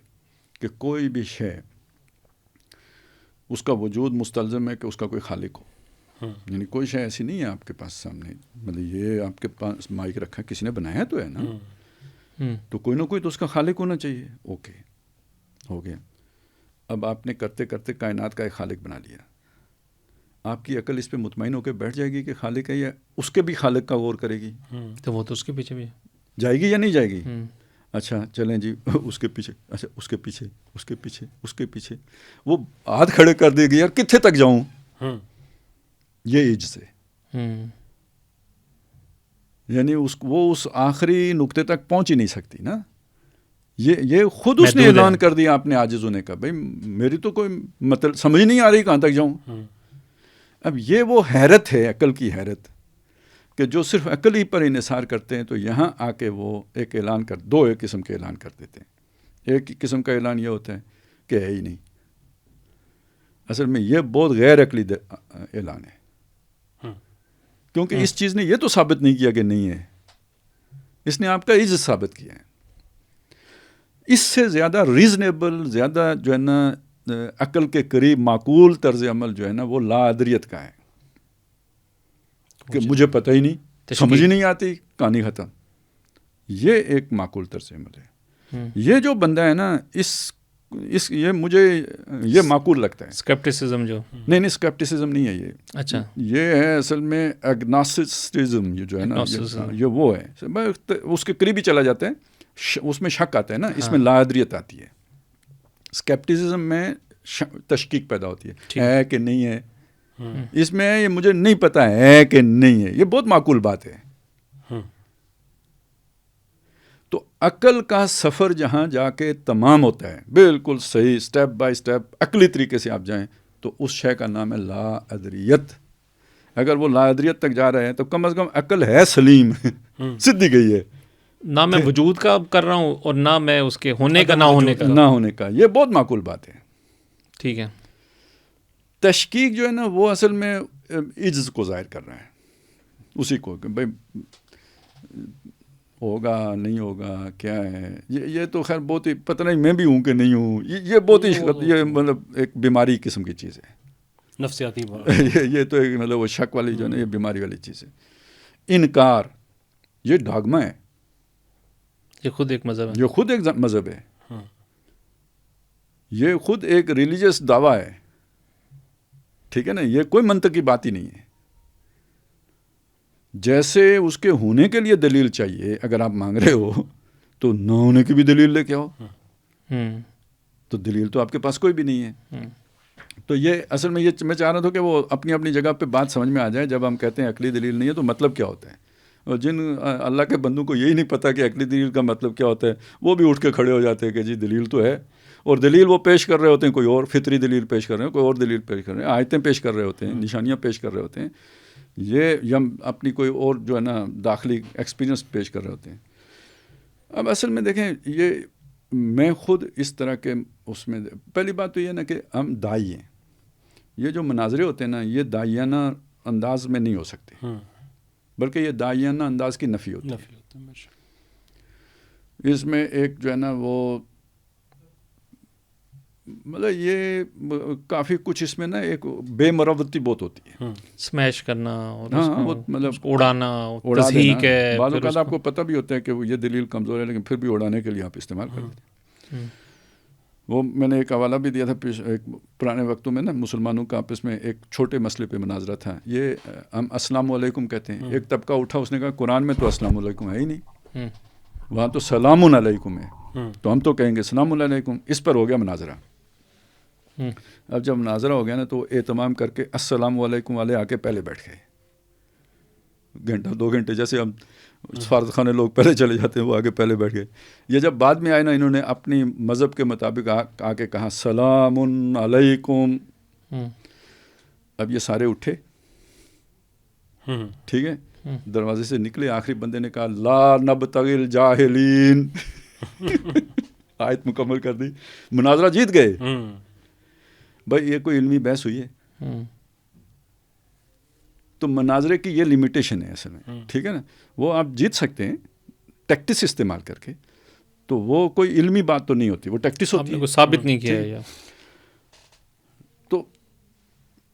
Speaker 1: کہ کوئی بھی شے اس کا وجود مستلزم ہے کہ اس کا کوئی خالق ہو. یعنی کوئی شے ایسی نہیں ہے آپ کے پاس سامنے, مطلب یہ آپ کے پاس مائک رکھا کسی نے بنایا تو ہے نا, تو کوئی نہ کوئی تو اس کا خالق ہونا چاہیے. اوکے, ہو گیا. اب آپ نے کرتے کرتے کائنات کا ایک خالق بنا لیا. آپ کی عقل اس پہ مطمئن ہو کے بیٹھ جائے گی کہ خالق ہے, یا اس کے بھی خالق کا غور کرے گی؟
Speaker 3: تو وہ تو اس کے پیچھے بھی
Speaker 1: جائے گی یا نہیں جائے گی؟ اچھا چلیں جی, اس کے پیچھے, اچھا اس کے پیچھے, اس کے پیچھے, اس کے پیچھے, وہ ہاتھ کھڑے کر دے گی یار کتنے تک جاؤں. یہ عجز ہے. یعنی وہ اس آخری نقطے تک پہنچ ہی نہیں سکتی نا. یہ خود اس نے اعلان کر دیا اپنے عاجز ہونے کا, بھائی میری تو کوئی مطلب سمجھ نہیں آ رہی کہاں تک جاؤں. اب یہ وہ حیرت ہے, عقل کی حیرت, کہ جو صرف عقل ہی پر انحصار کرتے ہیں تو یہاں آ کے وہ ایک اعلان ایک قسم کے اعلان کر دیتے ہیں. ایک قسم کا اعلان یہ ہوتا ہے کہ ہے ہی نہیں. اصل میں یہ بہت غیر عقلی اعلان ہے, کیونکہ اس چیز نے یہ تو ثابت نہیں کیا کہ نہیں ہے, اس نے آپ کا عجز ثابت کیا ہے. اس سے زیادہ ریزنیبل, زیادہ جو ہے نا عقل کے قریب معقول طرز عمل جو ہے نا وہ لا ادریت کا ہے, کہ مجھے پتہ ہی نہیں, سمجھ ہی نہیں آتی, کہانی ختم. یہ ایک معقول طرز عمل ہے. یہ جو بندہ ہے نا یہ مجھے یہ معقول لگتا ہے.
Speaker 3: اسکیپٹسزم جو
Speaker 1: نہیں اسکیپٹسزم نہیں ہے یہ.
Speaker 3: اچھا,
Speaker 1: یہ ہے اصل میں ایگناسٹسزم, یہ جو ہے نا یہ وہ ہے, اس کے قریب ہی چلا جاتا ہے, اس میں شک آتا ہے نا, اس میں لا ادریت آتی ہے. اسکیپٹسزم میں تشکیک پیدا ہوتی ہے کہ نہیں ہے, اس میں یہ مجھے نہیں پتا ہے کہ نہیں ہے. یہ بہت معقول بات ہے. تو عقل کا سفر جہاں جا کے تمام ہوتا ہے بالکل صحیح, سٹیپ بائی سٹیپ عقلی طریقے سے آپ جائیں, تو اس شے کا نام ہے لا ادریت. اگر وہ لا ادریت تک جا رہے ہیں تو کم از کم عقل ہے سلیم, سدھی گئی ہے.
Speaker 3: نہ میں وجود کا کر رہا ہوں اور نہ میں اس کے ہونے کا نہ ہونے کا.
Speaker 1: یہ بہت معقول بات ہے.
Speaker 3: ٹھیک ہے.
Speaker 1: تشکیک جو ہے نا وہ اصل میں عجز کو ظاہر کر رہا ہے, اسی کو کہ بھائی ہوگا نہیں ہوگا کیا ہے. یہ تو خیر بہت ہی پتہ نہیں میں بھی ہوں کہ نہیں ہوں, یہ بہت ہی یہ مطلب ایک بیماری قسم کی چیز ہے,
Speaker 2: نفسیاتی.
Speaker 1: یہ تو ایک مطلب وہ شک والی جو ہے نا یہ بیماری والی چیز ہے. انکار یہ ڈاگما ہے,
Speaker 3: یہ خود ایک مذہب ہے,
Speaker 1: یہ خود ایک مذہب ہے, یہ خود ایک ریلیجس دعویٰ ہے. ٹھیک ہے نا, یہ کوئی منطقی بات ہی نہیں ہے. جیسے اس کے ہونے کے لیے دلیل چاہیے, اگر آپ مانگ رہے ہو تو نہ ہونے کی بھی دلیل لے کے آؤ. تو دلیل تو آپ کے پاس کوئی بھی نہیں ہے. تو یہ اصل میں یہ میں چاہ رہا تھا کہ وہ اپنی اپنی جگہ پہ بات سمجھ میں آ جائے. جب ہم کہتے ہیں عقلی دلیل نہیں ہے تو مطلب کیا ہوتا ہے, اور جن اللہ کے بندوں کو یہی نہیں پتہ کہ عقلی دلیل کا مطلب کیا ہوتا ہے, وہ بھی اٹھ کے کھڑے ہو جاتے ہیں کہ جی دلیل تو ہے, اور دلیل وہ پیش کر رہے ہوتے ہیں کوئی اور فطری دلیل پیش کر رہے ہیں, کوئی اور دلیل پیش کر رہے ہیں, آیتیں پیش کر رہے ہوتے ہیں, نشانیاں پیش کر رہے ہوتے ہیں, یہ ہم اپنی کوئی اور جو ہے نا داخلی ایکسپیرینس پیش کر رہے ہوتے ہیں. اب اصل میں دیکھیں یہ میں خود اس طرح کے اس میں پہلی بات تو یہ نا کہ ہم دائی ہیں, یہ جو مناظرے ہوتے ہیں نا یہ دائیانہ انداز میں نہیں ہو سکتے, بلکہ یہ دائیانہ انداز کی نفی ہوتی ہے. اس میں ایک جو ہے نا وہ مطلب یہ کافی کچھ اس میں نا ایک بے مروتی بہت ہوتی ہے,
Speaker 3: سمیش کرنا اور
Speaker 1: مطلب
Speaker 3: اڑانا, تصحیق ہے.
Speaker 1: بعض اوقات آپ کو پتہ بھی ہوتا ہے کہ یہ دلیل کمزور ہے لیکن پھر بھی اڑانے کے لیے آپ استعمال کر لیتے ہیں. وہ میں نے ایک حوالہ بھی دیا تھا ایک پرانے وقتوں میں نا مسلمانوں کا آپس میں ایک چھوٹے مسئلے پہ مناظرہ تھا. یہ ہم السلام علیکم کہتے ہیں, ایک طبقہ اٹھا اس نے کہا قرآن میں تو السلام علیکم ہے ہی نہیں, وہاں تو سلام علیکم ہے, تو ہم تو کہیں گے السلام علیکم. اس پر ہو گیا مناظرہ. اب جب مناظرہ ہو گیا نا تو اہتمام کر کے السلام علیکم والے آ کے پہلے بیٹھ گئے, گھنٹہ 2 گھنٹے جیسے ہم سفارت خانے لوگ پہلے چلے جاتے ہیں وہ آگے پہلے بیٹھ گئے. یہ جب بعد میں آئے نا انہوں نے اپنی مذہب کے مطابق آ کے کہا سلام علیکم. اب یہ سارے اٹھے, ٹھیک ہے, دروازے سے نکلے, آخری بندے نے کہا لا نبتغی الجاہلین. آیت مکمل کر دی, مناظرہ جیت گئے. بھائی یہ کوئی علمی بحث ہوئی ہے؟ تو مناظرے کی یہ لمیٹیشن ہے اصل میں, ٹھیک ہے نا. وہ آپ جیت سکتے ہیں ٹیکٹس استعمال کر کے, تو وہ کوئی علمی بات تو نہیں ہوتی, وہ ٹیکٹس ہوتی ہے.
Speaker 3: ثابت نہیں کیا ہے.
Speaker 1: تو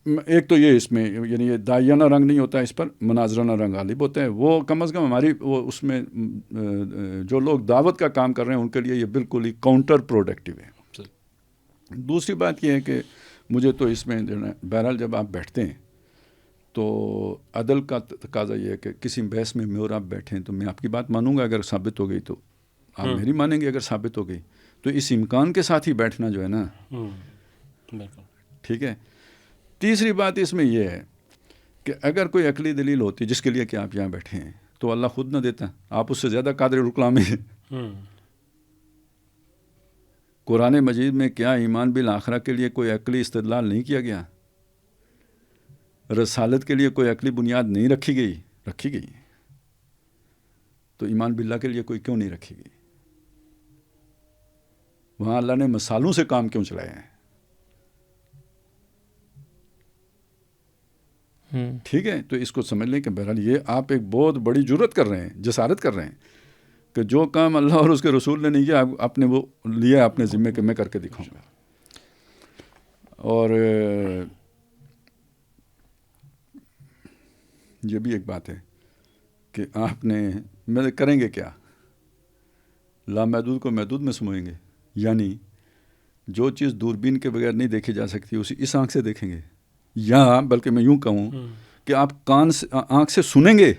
Speaker 1: ایک تو یہ اس میں یعنی یہ دائیانہ رنگ نہیں ہوتا, اس پر مناظرانہ رنگ غالب ہوتا ہے. وہ کم از کم ہماری وہ اس میں جو لوگ دعوت کا کام کر رہے ہیں ان کے لیے یہ بالکل ہی کاؤنٹر پروڈکٹیو ہے. دوسری بات یہ ہے کہ مجھے تو اس میں جو ہے بہرحال جب آپ بیٹھتے ہیں تو عدل کا تقاضا یہ ہے کہ کسی بحث میں اور آپ بیٹھیں تو میں آپ کی بات مانوں گا, اگر ثابت ہو گئی تو آپ میری مانیں گے, اگر ثابت ہو گئی تو اس امکان کے ساتھ ہی بیٹھنا جو ہے نا, ٹھیک ہے. تیسری بات اس میں یہ ہے کہ اگر کوئی عقلی دلیل ہوتی جس کے لیے کہ آپ یہاں بیٹھے ہیں تو اللہ خود نہ دیتا, آپ اس سے زیادہ قادر الکلام ہیں. قرآن مجید میں کیا ایمان بالآخرہ کے لیے کوئی عقلی استدلال نہیں کیا گیا؟ رسالت کے لیے کوئی عقلی بنیاد نہیں رکھی گئی؟ رکھی گئی. تو ایمان باللہ کے لیے کوئی کیوں نہیں رکھی گئی؟ وہاں اللہ نے مثالوں سے کام کیوں چلائے ہیں؟ ٹھیک ہے, تو اس کو سمجھ لیں کہ بہرحال یہ آپ ایک بہت بڑی جرت کر رہے ہیں, جسارت کر رہے ہیں کہ جو کام اللہ اور اس کے رسول نے نہیں کیا آپ نے وہ لیا اپنے ذمے کہ میں کر کے دکھاؤں گا. اور یہ بھی ایک بات ہے کہ آپ نے کریں گے کیا؟ لامحدود کو محدود میں سموئیں گے, یعنی جو چیز دوربین کے بغیر نہیں دیکھی جا سکتی اسی اس آنکھ سے دیکھیں گے, یا بلکہ میں یوں کہوں کہ آپ آنکھ سے سنیں گے.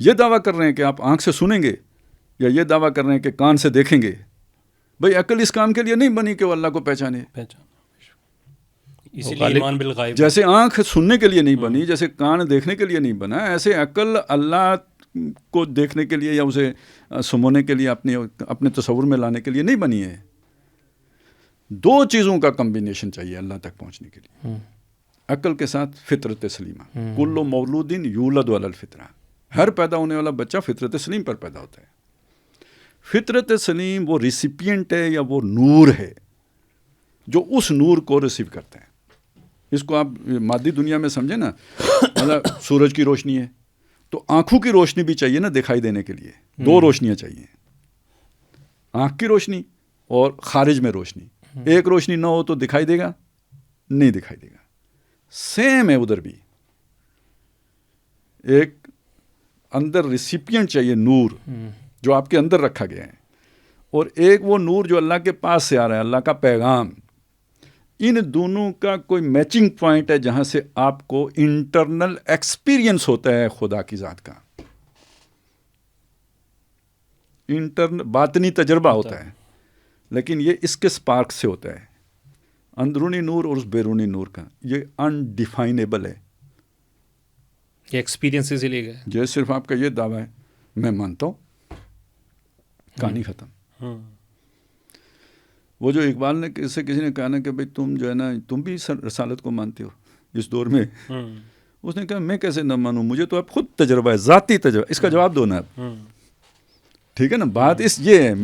Speaker 1: یہ دعویٰ کر رہے ہیں کہ آپ آنکھ سے سنیں گے, یا یہ دعویٰ کر رہے ہیں کہ کان سے دیکھیں گے. بھئی عقل اس کام کے لیے نہیں بنی کہ وہ اللہ کو پہچانے.
Speaker 2: اسی لیے ایمان بالغیب,
Speaker 1: جیسے آنکھ سننے کے لیے نہیں بنی, جیسے کان دیکھنے کے لیے نہیں بنا, ایسے عقل اللہ کو دیکھنے کے لیے یا اسے سمونے کے لیے اپنے تصور میں لانے کے لیے نہیں بنی ہے. 2 چیزوں کا کمبینیشن چاہیے اللہ تک پہنچنے کے لیے, عقل کے ساتھ فطرت سلیمہ. کل مولود یولد علی الفطرہ, ہر پیدا ہونے والا بچہ فطرت سلیم پر پیدا ہوتا ہے. فطرت سلیم وہ ریسیپینٹ ہے یا وہ نور ہے جو اس نور کو ریسیو کرتا ہے. اس کو آپ مادی دنیا میں سمجھیں نا, مطلب سورج کی روشنی ہے تو آنکھوں کی روشنی بھی چاہیے نا دکھائی دینے کے لیے, 2 روشنیاں چاہیے, آنکھ کی روشنی اور خارج میں روشنی. ایک روشنی نہ ہو تو دکھائی دے گا نہیں دکھائی دے گا. سیم ہے ادھر بھی, ایک اندر ریسیپینٹ چاہیے نور جو آپ کے اندر رکھا گیا ہے, اور ایک وہ نور جو اللہ کے پاس سے آ رہا ہے, اللہ کا پیغام. ان دونوں کا کوئی میچنگ پوائنٹ ہے جہاں سے آپ کو انٹرنل ایکسپیرینس ہوتا ہے خدا کی ذات کا, باطنی تجربہ ہوتا ہے. لیکن یہ اس کے سپارک سے ہوتا ہے, اندرونی نور اور اس بیرونی نور کا یہ انڈیفائنیبل ہے.
Speaker 3: یہ ایکسپیرینس اسی لیے گئے.
Speaker 1: یہ صرف آپ کا یہ دعویٰ ہے میں مانتا ہوں, کہانی ختم. وہ جو اقبال نے کسی نے کہا نا کہ بھائی تم جو ہے نا تم بھی رسالت کو مانتے ہو اس دور میں، اس نے کہا میں کیسے نہ مانوں، مجھے تو اب خود تجربہ ہے، ذاتی تجربہ، اس کا جواب دو نا اب. ٹھیک ہے نا، بات یہ ہے.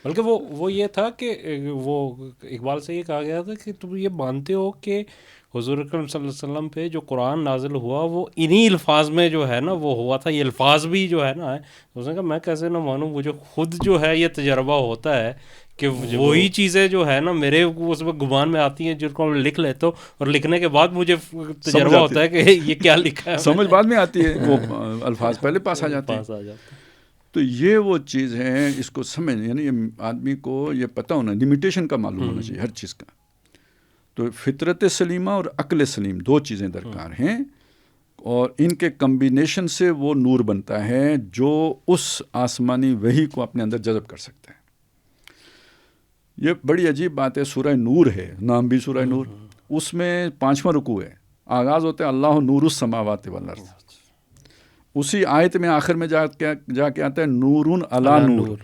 Speaker 2: بلکہ وہ یہ تھا کہ وہ اقبال سے یہ کہا گیا تھا کہ تم یہ مانتے ہو کہ حضور اکرم صلی اللہ علیہ وسلم پہ جو قرآن نازل ہوا وہ انہی الفاظ میں جو ہے نا وہ ہوا تھا، یہ الفاظ بھی جو ہے نا اس نے کہا میں کیسے نہ مانوں، مجھے خود جو ہے یہ تجربہ ہوتا ہے کہ وہی چیزیں جو ہے نا میرے اس میں گمان میں آتی ہیں جن کو میں لکھ لیتا ہوں، اور لکھنے کے بعد مجھے تجربہ ہوتا ہے کہ یہ کیا لکھا ہے،
Speaker 1: سمجھ بعد میں آتی ہے، وہ الفاظ پہلے پاس آ جاتے ہیں. تو یہ وہ چیز ہے، اس کو سمجھ، یعنی آدمی کو یہ پتہ ہونا، لمیٹیشن کا معلوم ہونا چاہیے ہر چیز کا. تو فطرت سلیمہ اور عقل سلیم دو چیزیں درکار ہیں، اور ان کے کمبینیشن سے وہ نور بنتا ہے جو اس آسمانی وحی کو اپنے اندر جذب کر سکتا ہے. یہ بڑی عجیب بات ہے. سورہ نور ہے، نام بھی سورہ نور، اس میں 5واں رکوع ہے، آغاز ہوتا ہے اللہ نور السماوات والارض. اسی آیت میں آخر میں جا کے آتا ہے نورن علی نور.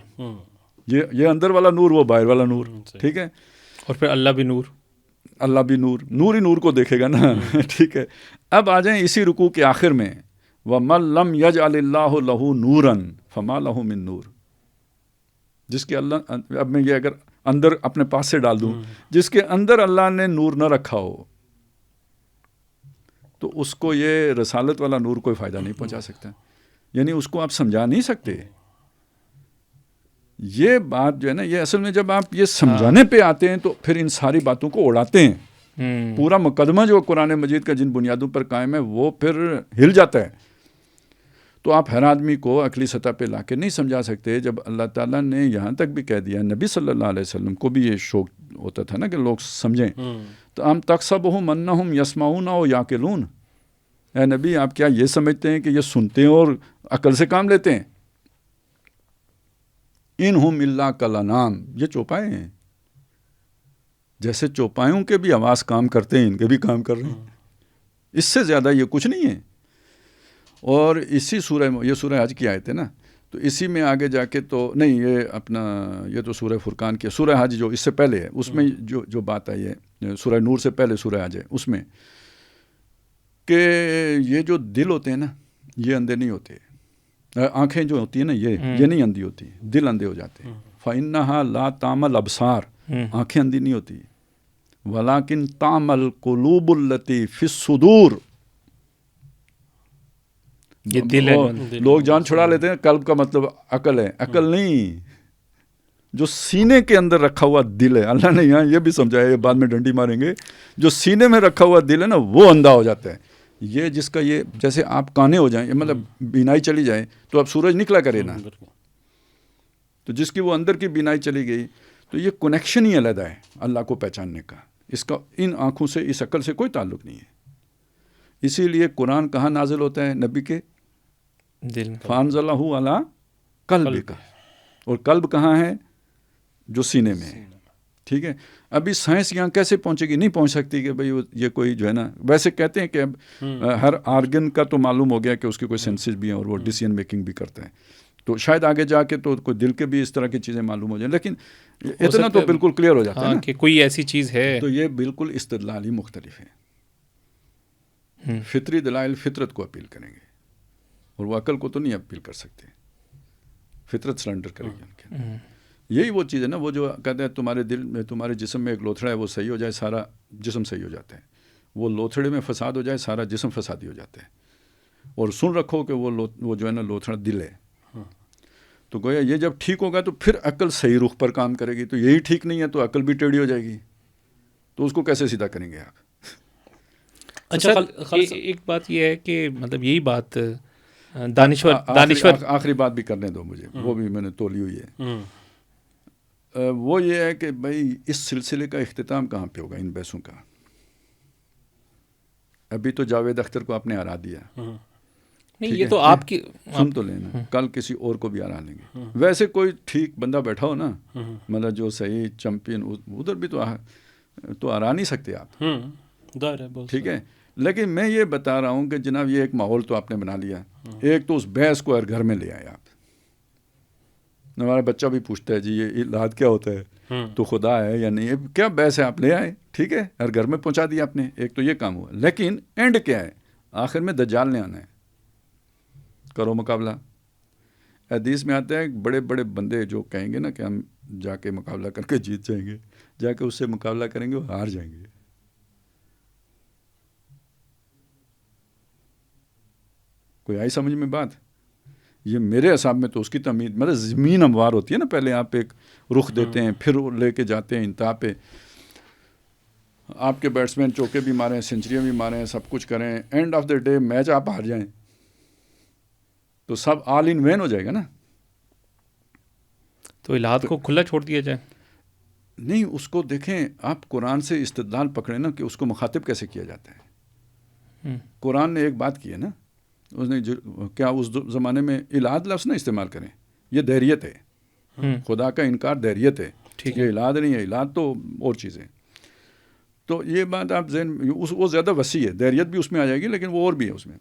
Speaker 1: یہ اندر والا نور، وہ باہر والا نور. ٹھیک ہے،
Speaker 3: اور پھر اللہ بھی نور،
Speaker 1: اللہ بھی نور، نور ہی نور کو دیکھے گا نا. ٹھیک ہے، اب آ جائیں اسی رکوع کے آخر میں وَمَن لَّمْ يَجْعَلِ اللَّهُ لَهُ نُورًا فَمَا لَهُ مِن نور. جس کے اللہ، اب میں یہ اگر اندر اپنے پاس سے ڈال دوں، جس کے اندر اللہ نے نور نہ رکھا ہو تو اس کو یہ رسالت والا نور کوئی فائدہ نہیں پہنچا سکتا. یعنی اس کو آپ سمجھا نہیں سکتے. یہ بات جو ہے نا، یہ اصل میں جب آپ یہ سمجھانے پہ آتے ہیں تو پھر ان ساری باتوں کو اڑاتے ہیں. پورا مقدمہ جو قرآن مجید کا جن بنیادوں پر قائم ہے وہ پھر ہل جاتا ہے. تو آپ ہر آدمی کو عقلی سطح پہ لا کے نہیں سمجھا سکتے. جب اللہ تعالیٰ نے یہاں تک بھی کہہ دیا، نبی صلی اللہ علیہ وسلم کو بھی یہ شوق ہوتا تھا نا کہ لوگ سمجھیں، تو ہم تقصبہم انہم یسمعون و یعقلون. اے نبی، آپ کیا یہ سمجھتے ہیں کہ یہ سنتے ہیں اور عقل سے کام لیتے ہیں؟ انہم الا کالانعام، یہ چوپائے ہیں. جیسے چوپایوں کے بھی آواز کام کرتے ہیں، ان کے بھی کام کر رہے ہیں. اس سے زیادہ یہ کچھ نہیں ہے. اور اسی سورہ، یہ سورہ حج کی آیت ہے نا، تو اسی میں آگے جا کے تو نہیں، یہ اپنا یہ تو سورہ فرقان کی، سورہ حج جو اس سے پہلے ہے، اس میں جو بات آئی ہے، سورہ نور سے پہلے سورہ حج ہے، اس میں کہ یہ جو دل ہوتے ہیں نا، یہ اندھے نہیں ہوتے. آنکھیں جو ہوتی ہیں نا، یہ نہیں اندھی ہوتی، دل اندھے ہو جاتے ہیں. فَإِنَّهَا لَا تَعْمَى الْأَبْصَارُ، آنکھیں اندھی نہیں ہوتی، وَلَكِن تَعْمَى الْقُلُوبُ الَّتِي فِي الصُّدُورِ.
Speaker 3: یہ دل ہے.
Speaker 1: لوگ جان چھڑا لیتے ہیں، قلب کا مطلب عقل ہے. عقل نہیں، جو سینے کے اندر رکھا ہوا دل ہے. اللہ نے یہاں یہ بھی سمجھایا، یہ بعد میں ڈنڈی ماریں گے. جو سینے میں رکھا ہوا دل ہے نا، وہ اندھا ہو جاتا ہے. یہ جس کا یہ جیسے آپ کانے ہو جائیں، مطلب بینائی چلی جائے تو اب سورج نکلا کرے نا، تو جس کی وہ اندر کی بینائی چلی گئی، تو یہ کنیکشن ہی علیحدہ ہے اللہ کو پہچاننے کا. اس کا ان آنکھوں سے، اس عقل سے کوئی تعلق نہیں ہے. اسی لیے قرآن کہاں نازل ہوتا ہے؟ نبی کے
Speaker 3: دل.
Speaker 1: فَأَنزَلَهُ عَلَىٰ قَلْبِكَ. اور قلب کہاں ہے؟ جو سینے میں ہے. ٹھیک ہے. ابھی سائنس یہاں کیسے پہنچے گی؟ نہیں پہنچ سکتی کہ بھئی یہ کوئی جو ہے نا، ویسے کہتے ہیں کہ اب ہر آرگن کا تو معلوم ہو گیا کہ اس کی کوئی سینسز بھی ہیں اور وہ ڈیسیژن میکنگ بھی کرتا ہے. تو شاید آگے جا کے تو کوئی دل کے بھی اس طرح کی چیزیں معلوم ہو جائیں، لیکن اتنا تو بالکل کلیئر ہو جاتا ہے نا
Speaker 3: کہ کوئی ایسی چیز ہے.
Speaker 1: تو یہ بالکل استدلال ہی مختلف ہے. فطری دلائل فطرت کو اپیل کریں گے، اور وہ عقل کو تو نہیں اپیل کر سکتے. فطرت سرنڈر کرے گی ان کے. یہی وہ چیز ہے نا، وہ جو کہتے ہیں تمہارے دل میں، تمہارے جسم میں ایک لوتھڑا ہے، وہ صحیح ہو جائے سارا جسم صحیح ہو جاتا ہے. وہ لوتھڑے میں فساد ہو جائے سارا جسم فسادی ہو جاتا ہے. اور سن رکھو کہ وہ جو ہے نا لوتھڑا دل ہے. تو گویا یہ جب ٹھیک ہوگا تو پھر عقل صحیح رخ پر کام کرے گی. تو یہی ٹھیک نہیں ہے تو عقل بھی ٹیڑھی ہو جائے گی. تو اس کو کیسے سیدھا کریں گے آپ؟
Speaker 3: اچھا، ایک بات یہ ہے کہ مطلب یہی بات دانشور
Speaker 1: آخری بات بھی کرنے دو مجھے، وہ بھی میں نے تولی ہوئی ہے. وہ یہ ہے کہ بھائی اس سلسلے کا اختتام کہاں پہ ہوگا ان بحثوں کا؟ ابھی تو جاوید اختر کو آپ نے ہرا دیا.
Speaker 3: نہیں، یہ تو آپ کی
Speaker 1: سن تو لینا، کل کسی اور کو بھی ہرا لیں گے. ویسے کوئی ٹھیک بندہ بیٹھا ہو نا، مطلب جو صحیح چمپئن، ادھر بھی تو ہرا نہیں سکتے آپ. ٹھیک ہے. لیکن میں یہ بتا رہا ہوں کہ جناب یہ ایک ماحول تو آپ نے بنا لیا. ایک تو اس بحث کو ہر گھر میں لے آئے آپ. ہمارا بچہ بھی پوچھتا ہے جی یہ الحاد کیا ہوتا ہے، تو خدا ہے یا نہیں ہے، کیا بحث ہے، آپ لے آئے، ٹھیک ہے، ہر گھر میں پہنچا دیا آپ نے، ایک تو یہ کام ہوا، لیکن اینڈ کیا ہے، آخر میں دجال نے آنا ہے، کرو مقابلہ۔ حدیث میں آتا ہے بڑے بڑے بندے جو کہیں گے نا کہ ہم جا کے مقابلہ کر کے جیت جائیں گے، جا کے اس سے مقابلہ کریں گے وہ ہار جائیں گے۔ کوئی آئی سمجھ میں بات؟ یہ میرے حساب میں تو اس کی تعمیر مطلب زمین ہموار ہوتی ہے نا، پہلے آپ ایک رخ دیتے ہیں، پھر وہ لے کے جاتے ہیں انتہا پہ، آپ کے بیٹسمین چوکے بھی ماریں، سینچریاں بھی ماریں، سب کچھ کریں، and of the day match آپ ہار جائیں تو سب آل ان وین ہو جائے گا نا۔
Speaker 3: تو الحاد کو کھلا چھوڑ دیا جائے؟
Speaker 1: نہیں، اس کو دیکھیں آپ، قرآن سے استدلال پکڑیں نا کہ اس کو مخاطب کیسے کیا جاتا ہے۔ قرآن نے ایک بات کی ہے نا، اس نے کیا اس زمانے میں الحاد لفظ نہ استعمال کریں، یہ دہریت ہے، خدا کا انکار دہریت ہے، یہ الحاد نہیں ہے، الحاد تو اور چیزیں۔ تو یہ بات آپ ذہن، وہ زیادہ وسیع ہے، دہریت بھی اس میں آ جائے گی لیکن وہ اور بھی ہے اس میں۔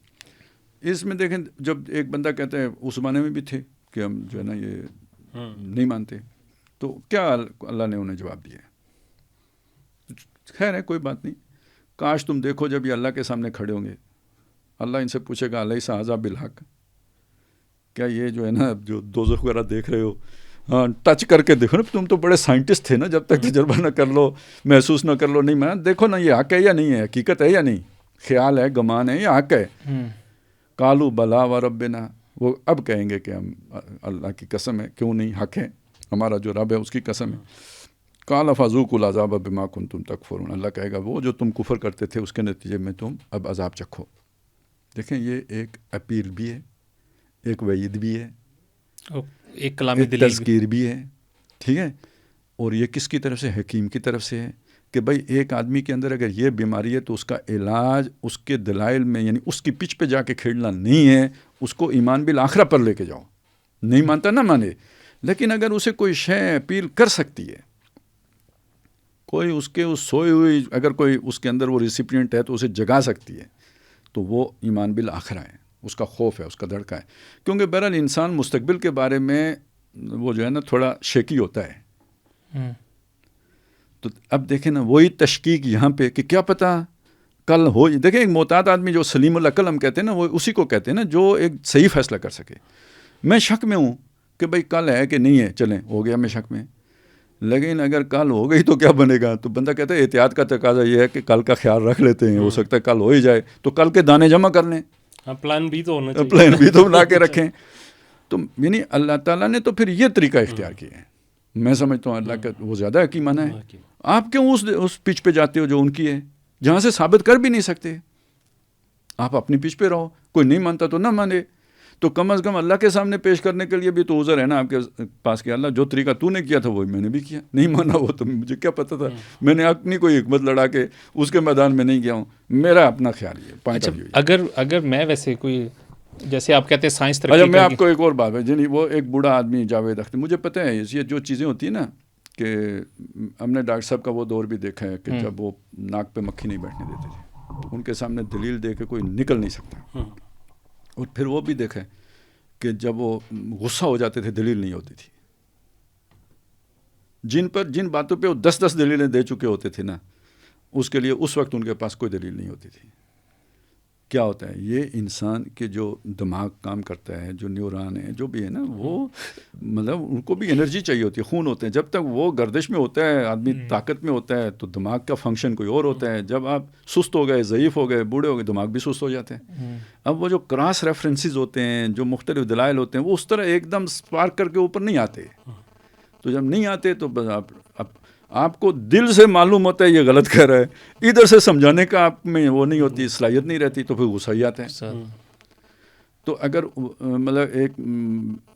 Speaker 1: اس میں دیکھیں جب ایک بندہ کہتا ہے اس زمانے میں بھی تھے کہ ہم جو ہے نا یہ نہیں مانتے، تو کیا اللہ نے انہیں جواب دیا ہے؟ خیر ہے، کوئی بات نہیں، کاش تم دیکھو جب یہ اللہ کے سامنے کھڑے ہوں گے، اللہ ان سے پوچھے گا علیہ سہذا بالحق، کیا یہ جو ہے نا جو دوزخ وغیرہ دیکھ رہے ہو، ہاں ٹچ کر کے دیکھو نا، تم تو بڑے سائنٹسٹ تھے نا، جب تک تجربہ نہ کر لو، محسوس نہ کر لو، نہیں میں دیکھو نا یہ حق ہے یا نہیں ہے، حقیقت ہے یا نہیں، خیال ہے، گمان ہے یا حق ہے۔ کالو بلا و ربنا، وہ اب کہیں گے کہ ہم اللہ کی قسم ہے، کیوں نہیں، حق ہے، ہمارا جو رب ہے اس کی قسم ہے۔ قال فذوقوا العذاب بما کنتم تکفرون، اللہ کہے گا وہ جو تم کفر کرتے تھے اس کے نتیجے میں تم اب عذاب چکھو۔ دیکھیں یہ ایک اپیل بھی ہے، ایک وعید بھی ہے،
Speaker 3: ایک کلامی
Speaker 1: ایک
Speaker 3: دلیل
Speaker 1: تذکیر بھی ہے، ٹھیک ہے، اور یہ کس کی طرف سے؟ حکیم کی طرف سے ہے کہ بھائی ایک آدمی کے اندر اگر یہ بیماری ہے تو اس کا علاج اس کے دلائل میں، یعنی اس کی پچ پہ جا کے کھیلنا نہیں ہے، اس کو ایمان بالآخرہ پر لے کے جاؤ، نہیں مانتا نہ مانے، لیکن اگر اسے کوئی شے اپیل کر سکتی ہے، کوئی اس کے اس سوئی ہوئی اگر کوئی اس کے اندر وہ ریسیپینٹ ہے تو اسے جگا سکتی ہے، تو وہ ایمان بالآخرہ ہے، اس کا خوف ہے، اس کا دھڑکا ہے، کیونکہ بہرحال انسان مستقبل کے بارے میں وہ جو ہے نا تھوڑا شیکی ہوتا ہے۔ تو اب دیکھیں نا وہی تشکیک یہاں پہ کہ کیا پتہ کل ہو، دیکھیں ایک محتاط آدمی جو سلیم العقل ہم کہتے ہیں نا، وہ اسی کو کہتے ہیں نا جو ایک صحیح فیصلہ کر سکے۔ میں شک میں ہوں کہ بھائی کل ہے کہ نہیں ہے، چلیں ہو گیا میں شک میں، لیکن اگر کل ہو گئی تو کیا بنے گا؟ تو بندہ کہتا ہے احتیاط کا تقاضا یہ ہے کہ کل کا خیال رکھ لیتے ہیں، ہو سکتا ہے کل ہو ہی جائے، تو کل کے دانے جمع کر لیں،
Speaker 2: پلان بھی تو ہونا چاہیے،
Speaker 1: پلان بھی تو بنا کے رکھیں۔ تو یعنی اللہ تعالیٰ نے تو پھر یہ طریقہ اختیار کیا ہے، میں سمجھتا ہوں اللہ کا وہ زیادہ حکیمانہ ہے۔ آپ کیوں اس پچ پہ جاتے ہو جو ان کی ہے، جہاں سے ثابت کر بھی نہیں سکتے؟ آپ اپنی پچ پہ رہو، کوئی نہیں مانتا تو نہ مانے، تو کم از کم اللہ کے سامنے پیش کرنے کے لیے بھی تو عذر ہے نا آپ کے پاس کہ اللہ جو طریقہ تو نے کیا تھا وہی میں نے بھی کیا، نہیں مانا وہ تو مجھے کیا پتہ تھا، میں نے اپنی کوئی حکمت لڑا کے اس کے میدان میں نہیں گیا ہوں، میرا اپنا خیال یہ پوائنٹ آف ویو۔
Speaker 3: اگر میں ویسے کوئی جیسے آپ کہتے ہیں سائنس
Speaker 1: اچھا میں آپ کو ایک اور بات ہے، جنہیں وہ ایک بوڑھا آدمی جاوید اختر، مجھے پتہ ہے یہ جو چیزیں ہوتی ہیں نا کہ ہم نے ڈاکٹر صاحب کا وہ دور بھی دیکھا ہے کہ جب وہ ناک پہ مکھی نہیں بیٹھنے دیتے تھے، ان کے سامنے دلیل دے کے کوئی نکل نہیں سکتا، اور پھر وہ بھی دیکھا کہ جب وہ غصہ ہو جاتے تھے دلیل نہیں ہوتی تھی، جن باتوں پہ وہ 10 دلیلیں دے چکے ہوتے تھے نا، اس کے لیے اس وقت ان کے پاس کوئی دلیل نہیں ہوتی تھی۔ کیا ہوتا ہے یہ انسان کے جو دماغ کام کرتا ہے، جو نیوران ہے جو بھی ہے نا، وہ مطلب ان کو بھی انرجی چاہیے ہوتی ہے، خون ہوتے ہیں، جب تک وہ گردش میں ہوتا ہے، آدمی طاقت میں ہوتا ہے تو دماغ کا فنکشن کوئی اور ہوتا ہے، جب آپ سست ہو گئے، ضعیف ہو گئے، بوڑھے ہو گئے، دماغ بھی سست ہو جاتے ہیں۔ اب وہ جو کراس ریفرنسز ہوتے ہیں، جو مختلف دلائل ہوتے ہیں، وہ اس طرح ایک دم سپارک کر کے اوپر نہیں آتے، تو جب نہیں آتے تو آپ کو دل سے معلوم ہوتا ہے یہ غلط کر رہا ہے، ادھر سے سمجھانے کا آپ میں وہ نہیں ہوتی، صلاحیت نہیں رہتی، تو پھر غصہ ہی آتا ہے۔ تو اگر مطلب ایک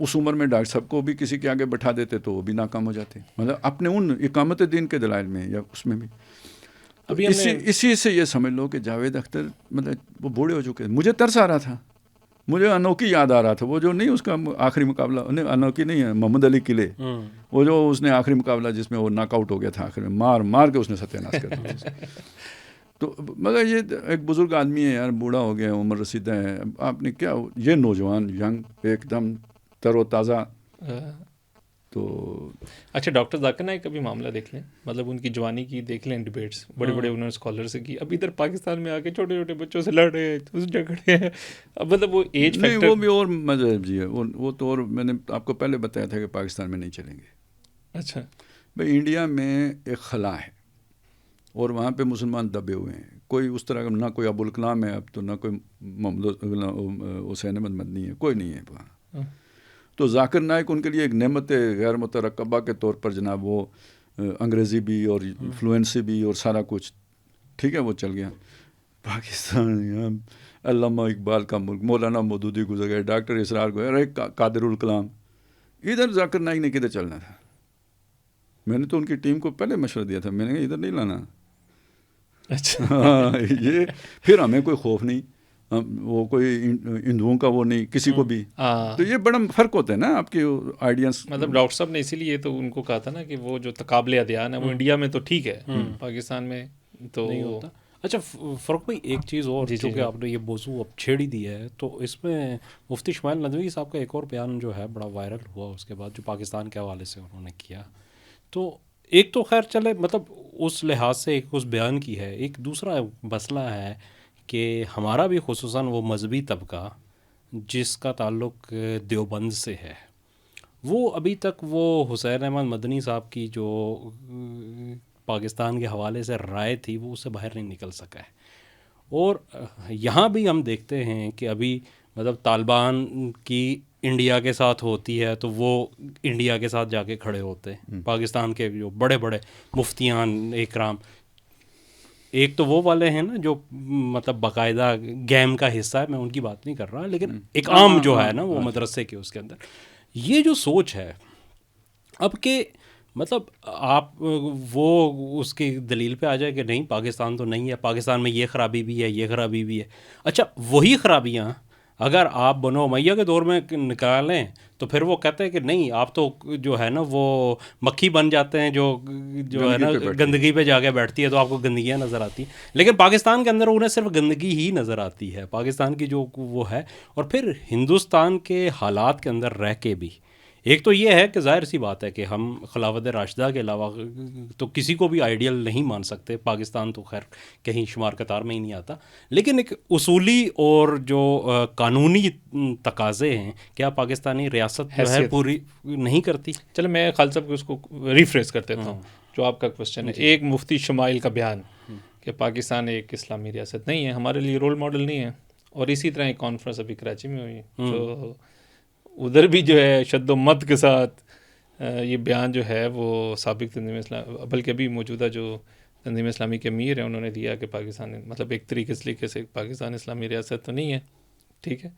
Speaker 1: اس عمر میں ڈاکٹر صاحب کو بھی کسی کے آگے بٹھا دیتے تو وہ بھی ناکام ہو جاتے، مطلب اپنے ان اقامت دین کے دلائل میں یا اس میں بھی۔ اسی سے یہ سمجھ لو کہ جاوید اختر مطلب وہ بوڑھے ہو چکے، مجھے ترس آ رہا تھا، مجھے انوکھی یاد آ رہا تھا، وہ جو نہیں اس کا آخری مقابلہ، انوکھی نہیں ہے، محمد علی قلعے، وہ جو اس نے آخری مقابلہ جس میں وہ ناک آؤٹ ہو گیا تھا، آخر میں مار کے اس نے ستیہ ناش کر دیا۔ تو مگر یہ ایک بزرگ آدمی ہے یار، بوڑھا ہو گیا، عمر رسیدہ ہے، آپ نے کیا، یہ نوجوان ینگ ایک دم تر و تازہ تو
Speaker 3: اچھا ڈاکٹر ذاکر نائک کا بھی معاملہ دیکھ لیں, مطلب ان کی جوانی کی دیکھ لیں ڈبیٹس, بڑے بڑے انہوں نے اسکالر سے کی, اب ادھر پاکستان میں آ کے چھوٹے چھوٹے بچوں سے لڑ رہے ہیں, اس جھگڑے ہیں. اب مطلب وہ ایج
Speaker 1: نہیں,
Speaker 3: فیکٹر
Speaker 1: وہ بھی اور مذہب جی ہے, وہ تو اور میں نے آپ کو پہلے بتایا تھا کہ پاکستان میں نہیں چلیں گے.
Speaker 3: اچھا
Speaker 1: بھائی انڈیا میں ایک خلا ہے اور وہاں پہ مسلمان دبے ہوئے ہیں, کوئی اس طرح کا نہ کوئی ابوالکلام ہے اب تو, نہ کوئی محمد حسین احمد مدنی ہے, کوئی نہیں ہے وہاں. تو ذاکر نائک ان کے لیے ایک نعمت غیر مترقبہ کے طور پر جناب وہ انگریزی بھی اور فلوئنسی بھی اور سارا کچھ ٹھیک ہے وہ چل گیا. پاکستان علامہ اقبال کا ملک, مولانا مودودی گزر گئے, ڈاکٹر اسرار گئے, ارے قادر الکلام, ادھر ذاکر نائک نے کدھر چلنا تھا. میں نے تو ان کی ٹیم کو پہلے مشورہ دیا تھا, میں نے کہا ادھر نہیں لانا.
Speaker 3: اچھا
Speaker 1: یہ پھر ہمیں کوئی خوف نہیں, وہ کوئی ہندوؤں کا وہ نہیں کسی کو بھی. تو یہ بڑا فرق ہوتا ہے نا آپ کے آئیڈیاز.
Speaker 3: مطلب ڈاکٹر صاحب نے اسی لیے تو ان کو کہا تھا نا کہ وہ جو تقابل ادیان ہے وہ انڈیا میں تو ٹھیک ہے, پاکستان میں تو
Speaker 2: نہیں ہوتا. اچھا فروخ بھائی ایک چیز اور جو کہ آپ نے یہ موضوع اب چھیڑی دی ہے, تو اس میں مفتی شمائل ندوی صاحب کا ایک اور بیان جو ہے بڑا وائرل ہوا اس کے بعد, جو پاکستان کے حوالے سے انہوں نے کیا. تو ایک تو خیر چلے مطلب اس لحاظ سے ایک اس بیان کی ہے, ایک دوسرا مسئلہ ہے کہ ہمارا بھی خصوصاً وہ مذہبی طبقہ جس کا تعلق دیوبند سے ہے, وہ ابھی تک وہ حسین احمد مدنی صاحب کی جو پاکستان کے حوالے سے رائے تھی وہ اس سے باہر نہیں نکل سکا ہے. اور یہاں بھی ہم دیکھتے ہیں کہ ابھی مطلب طالبان کی انڈیا کے ساتھ ہوتی ہے تو وہ انڈیا کے ساتھ جا کے کھڑے ہوتے ہیں. پاکستان کے جو بڑے بڑے مفتیان اکرام, ایک تو وہ والے ہیں نا جو مطلب باقاعدہ گیم کا حصہ ہے, میں ان کی بات نہیں کر رہا, لیکن ایک عام جو ہے نا وہ مدرسے کے اس کے اندر یہ جو سوچ ہے اب کہ مطلب آپ وہ اس کی دلیل پہ آ جائے کہ نہیں پاکستان تو نہیں ہے, پاکستان میں یہ خرابی بھی ہے یہ خرابی بھی ہے. اچھا وہی خرابیاں اگر آپ بنو امیہ کے دور میں نکالیں تو پھر وہ کہتے ہیں کہ نہیں آپ تو جو ہے نا وہ مکھی بن جاتے ہیں جو ہے نا گندگی پہ جا کے بیٹھتی ہے تو آپ کو گندگیاں نظر آتی ہیں, لیکن پاکستان کے اندر انہیں صرف گندگی ہی نظر آتی ہے پاکستان کی جو وہ ہے. اور پھر ہندوستان کے حالات کے اندر رہ کے بھی ایک تو یہ ہے کہ ظاہر سی بات ہے کہ ہم خلافت راشدہ کے علاوہ تو کسی کو بھی آئیڈیل نہیں مان سکتے, پاکستان تو خیر کہیں شمار قطار میں ہی نہیں آتا, لیکن ایک اصولی اور جو قانونی تقاضے ہیں کیا پاکستانی ریاست جو ہے پوری نہیں کرتی.
Speaker 3: چلو میں خالد صاحب کو اس کو ریفریز کر دیتا ہوں جو آپ کا کوشچن ہے. ایک مفتی شمائل کا بیان کہ پاکستان ایک اسلامی ریاست نہیں ہے, ہمارے لیے رول ماڈل نہیں ہے, اور اسی طرح ایک کانفرنس ابھی کراچی میں ہوئی جو ادھر بھی جو ہے شد و مت کے ساتھ یہ بیان جو ہے وہ سابق تنظیم اسلام بلکہ ابھی موجودہ جو تنظیم اسلامی کے امیر ہیں انہوں نے دیا کہ پاکستان مطلب ایک طریقے سے پاکستان اسلامی ریاست تو نہیں ہے. ٹھیک ہے,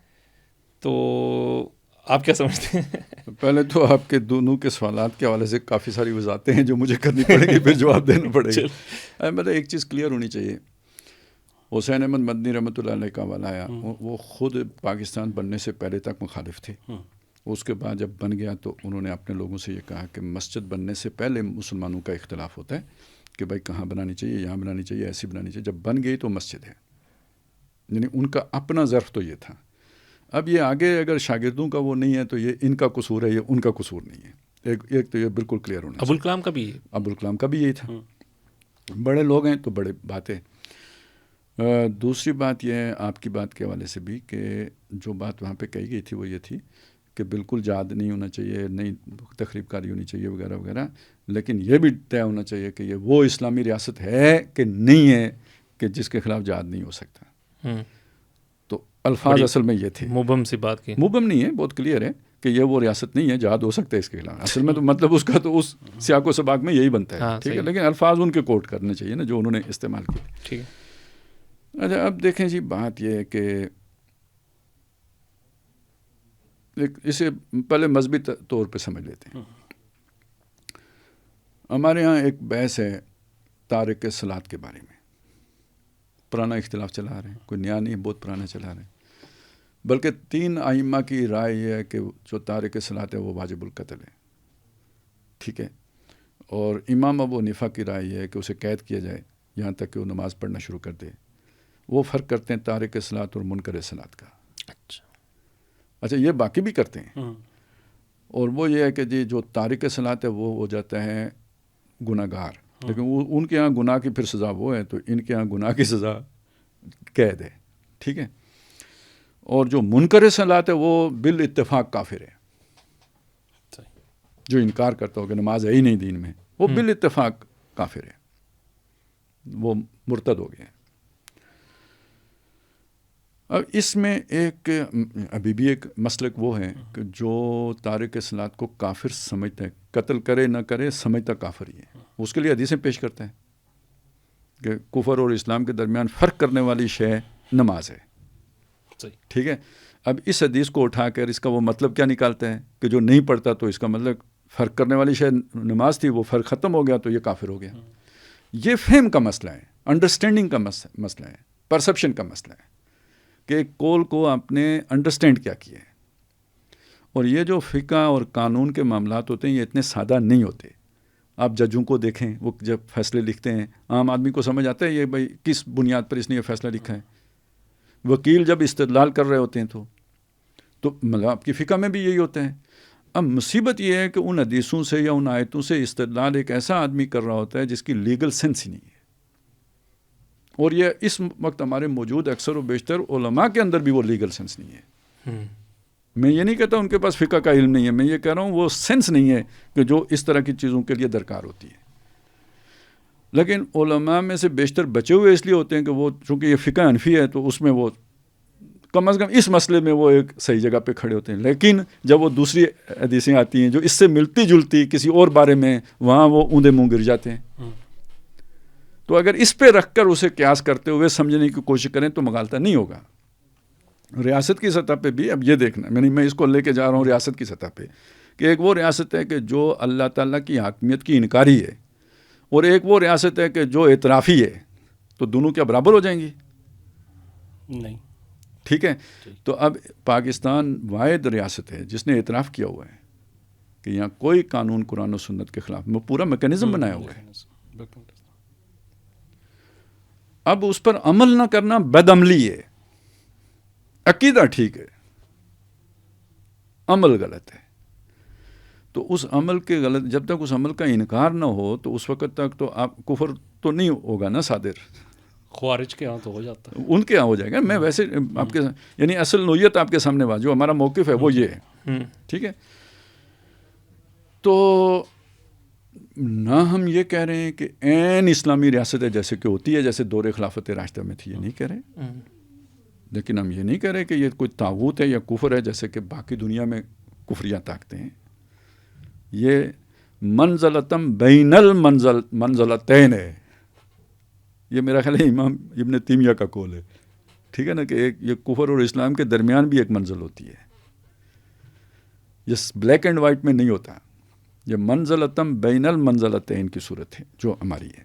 Speaker 3: تو آپ کیا سمجھتے ہیں؟
Speaker 1: پہلے تو آپ کے دونوں کے سوالات کے حوالے سے کافی ساری وضاحتیں ہیں جو مجھے کرنی پڑے گی, پھر جواب دینا پڑے گا. مطلب ایک چیز کلیئر ہونی چاہیے, حسین احمد مدنی رحمۃ اللہ علیہ کا حوالہ آیا, وہ خود پاکستان بننے سے پہلے تک مخالف تھے. اس کے بعد جب بن گیا تو انہوں نے اپنے لوگوں سے یہ کہا کہ مسجد بننے سے پہلے مسلمانوں کا اختلاف ہوتا ہے کہ بھائی کہاں بنانی چاہیے, یہاں بنانی چاہیے, ایسی بنانی چاہیے. جب بن گئی تو مسجد ہے, یعنی ان کا اپنا ظرف تو یہ تھا. اب یہ آگے اگر شاگردوں کا وہ نہیں ہے تو یہ ان کا قصور ہے, یہ ان کا قصور نہیں ہے. ایک تو یہ بالکل کلیئر ہونا.
Speaker 3: ابوالکلام کا بھی
Speaker 1: ابوالکلام کا بھی یہی تھا. بڑے لوگ ہیں تو بڑے باتیں. دوسری بات یہ ہے آپ کی بات کے حوالے سے بھی کہ جو بات وہاں پہ کہی گئی تھی وہ یہ تھی کہ بالکل جہاد نہیں ہونا چاہیے, نہیں تخریب کاری ہونی چاہیے وغیرہ وغیرہ, لیکن یہ بھی طے ہونا چاہیے کہ یہ وہ اسلامی ریاست ہے کہ نہیں ہے کہ جس کے خلاف جہاد نہیں ہو سکتا. تو الفاظ اصل میں یہ تھے,
Speaker 3: مبہم سی بات کی,
Speaker 1: مبہم نہیں ہے, بہت کلیئر ہے کہ یہ وہ ریاست نہیں ہے, جہاد ہو سکتا ہے اس کے خلاف. اصل میں تو مطلب اس کا تو اس سیاق و سباق میں یہی بنتا ہے. ٹھیک ہے, لیکن الفاظ ان کے کوٹ کرنے چاہیے نا جو انہوں نے استعمال کیے.
Speaker 3: ٹھیک ہے.
Speaker 1: اچھا اب دیکھیں جی, بات یہ ہے کہ اسے پہلے مذہبی طور پہ سمجھ لیتے ہیں. ہمارے ہاں ایک بحث ہے تارک صلاۃ کے بارے میں, پرانا اختلاف چلا رہے ہیں, کوئی نیا نہیں, بہت پرانا چلا رہے ہیں. بلکہ 3 ائمہ کی رائے یہ ہے کہ جو تارک صلاۃ ہے وہ واجب القتل ہے. ٹھیک ہے, اور امام ابو حنیفہ کی رائے یہ ہے کہ اسے قید کیا جائے یہاں تک کہ وہ نماز پڑھنا شروع کر دے. وہ فرق کرتے ہیں تارک صلاۃ اور منکر صلاۃ کا. اچھا یہ باقی بھی کرتے ہیں. اور وہ یہ ہے کہ جی جو تارک صلاۃ ہے وہ ہو جاتا ہے گناہ گار، لیکن ان کے ہاں گناہ کی پھر سزا وہ ہے، تو ان کے ہاں گناہ کی سزا قید ہے، ٹھیک ہے. اور جو منکر صلاۃ ہے وہ بالاتفاق کافر ہے، جو انکار کرتا ہو کہ نماز ہے ہی نہیں دین میں، وہ بالاتفاق کافر ہے، وہ مرتد ہو گیا. اب اس میں ایک ابھی بھی ایک مسلک وہ ہے کہ جو تارک صلاۃ کو کافر سمجھتا ہے، قتل کرے نہ کرے سمجھتا کافر ہی ہے، اس کے لیے حدیثیں پیش کرتا ہے کہ کفر اور اسلام کے درمیان فرق کرنے والی شے نماز ہے، ٹھیک ہے. اب اس حدیث کو اٹھا کر اس کا وہ مطلب کیا نکالتا ہے کہ جو نہیں پڑھتا تو اس کا مطلب فرق کرنے والی شے نماز تھی، وہ فرق ختم ہو گیا تو یہ کافر ہو گیا. یہ فہم کا مسئلہ ہے، انڈرسٹینڈنگ کا مسئلہ ہے، پرسپشن کا مسئلہ ہے کہ ایک قول کو آپ نے انڈرسٹینڈ کیا کیا ہے. اور یہ جو فقہ اور قانون کے معاملات ہوتے ہیں یہ اتنے سادہ نہیں ہوتے. آپ ججوں کو دیکھیں، وہ جب فیصلے لکھتے ہیں عام آدمی کو سمجھ آتا ہے یہ بھائی کس بنیاد پر اس نے یہ فیصلہ لکھا ہے. وکیل جب استدلال کر رہے ہوتے ہیں تو مطلب آپ کی فقہ میں بھی یہی ہوتا ہے. اب مصیبت یہ ہے کہ ان حدیثوں سے یا ان آیتوں سے استدلال ایک ایسا آدمی کر رہا ہوتا ہے جس کی لیگل سینس ہی نہیں ہے. اور یہ اس وقت ہمارے موجود اکثر و بیشتر علماء کے اندر بھی وہ لیگل سینس نہیں ہے. میں یہ نہیں کہتا ان کے پاس فقہ کا علم نہیں ہے، میں یہ کہہ رہا ہوں وہ سینس نہیں ہے کہ جو اس طرح کی چیزوں کے لیے درکار ہوتی ہے. لیکن علماء میں سے بیشتر بچے ہوئے اس لیے ہوتے ہیں کہ وہ چونکہ یہ فقہ حنفی ہے تو اس میں وہ کم از کم اس مسئلے میں وہ ایک صحیح جگہ پہ کھڑے ہوتے ہیں. لیکن جب وہ دوسری حدیثیں آتی ہیں جو اس سے ملتی جلتی کسی اور بارے میں، وہاں وہ اوندے منہ گر جاتے ہیں. تو اگر اس پہ رکھ کر اسے قیاس کرتے ہوئے سمجھنے کی کوشش کریں تو مغالطہ نہیں ہوگا. ریاست کی سطح پہ بھی اب یہ دیکھنا، میں اس کو لے کے جا رہا ہوں ریاست کی سطح پہ، کہ ایک وہ ریاست ہے کہ جو اللہ تعالیٰ کی حاکمیت کی انکاری ہے، اور ایک وہ ریاست ہے کہ جو اعترافی ہے. تو دونوں کیا برابر ہو جائیں گی؟
Speaker 2: نہیں.
Speaker 1: ٹھیک ہے. تو اب پاکستان واحد ریاست ہے جس نے اعتراف کیا ہوا ہے کہ یہاں کوئی قانون قرآن و سنت کے خلاف، میں پورا میکینزم بنایا ہوا ہے. اب اس پر عمل نہ کرنا بد عملی ہے. عقیدہ ٹھیک ہے، عمل غلط ہے. تو اس عمل کے غلط، جب تک اس عمل کا انکار نہ ہو تو اس وقت تک تو آپ کفر تو نہیں ہوگا نا صادر.
Speaker 2: خوارج کے ہاں تو ہو جاتا ہے،
Speaker 1: ان کے ہاں ہو جائے گا. میں ویسے آپ کے یعنی اصل نوعیت آپ کے سامنے جو ہمارا موقف ہے وہ یہ ہے، ٹھیک ہے. تو نہ ہم یہ کہہ رہے ہیں کہ عین اسلامی ریاست ہے جیسے کہ ہوتی ہے، جیسے دور خلافت راشدہ میں تھی، یہ نہیں کہہ رہے. لیکن ہم یہ نہیں کہہ رہے کہ یہ کوئی طاغوت ہے یا کفر ہے جیسے کہ باقی دنیا میں کفریاں طاقتیں ہیں. یہ منزلتم بین المنزلتین ہے. یہ میرا خیال ہے امام ابن تیمیہ کا قول ہے، ٹھیک ہے نا، کہ ایک یہ کفر اور اسلام کے درمیان بھی ایک منزل ہوتی ہے. یہ بلیک اینڈ وائٹ میں نہیں ہوتا. یہ منزلتم بین المنزلتین کی صورت ہے جو ہماری ہے،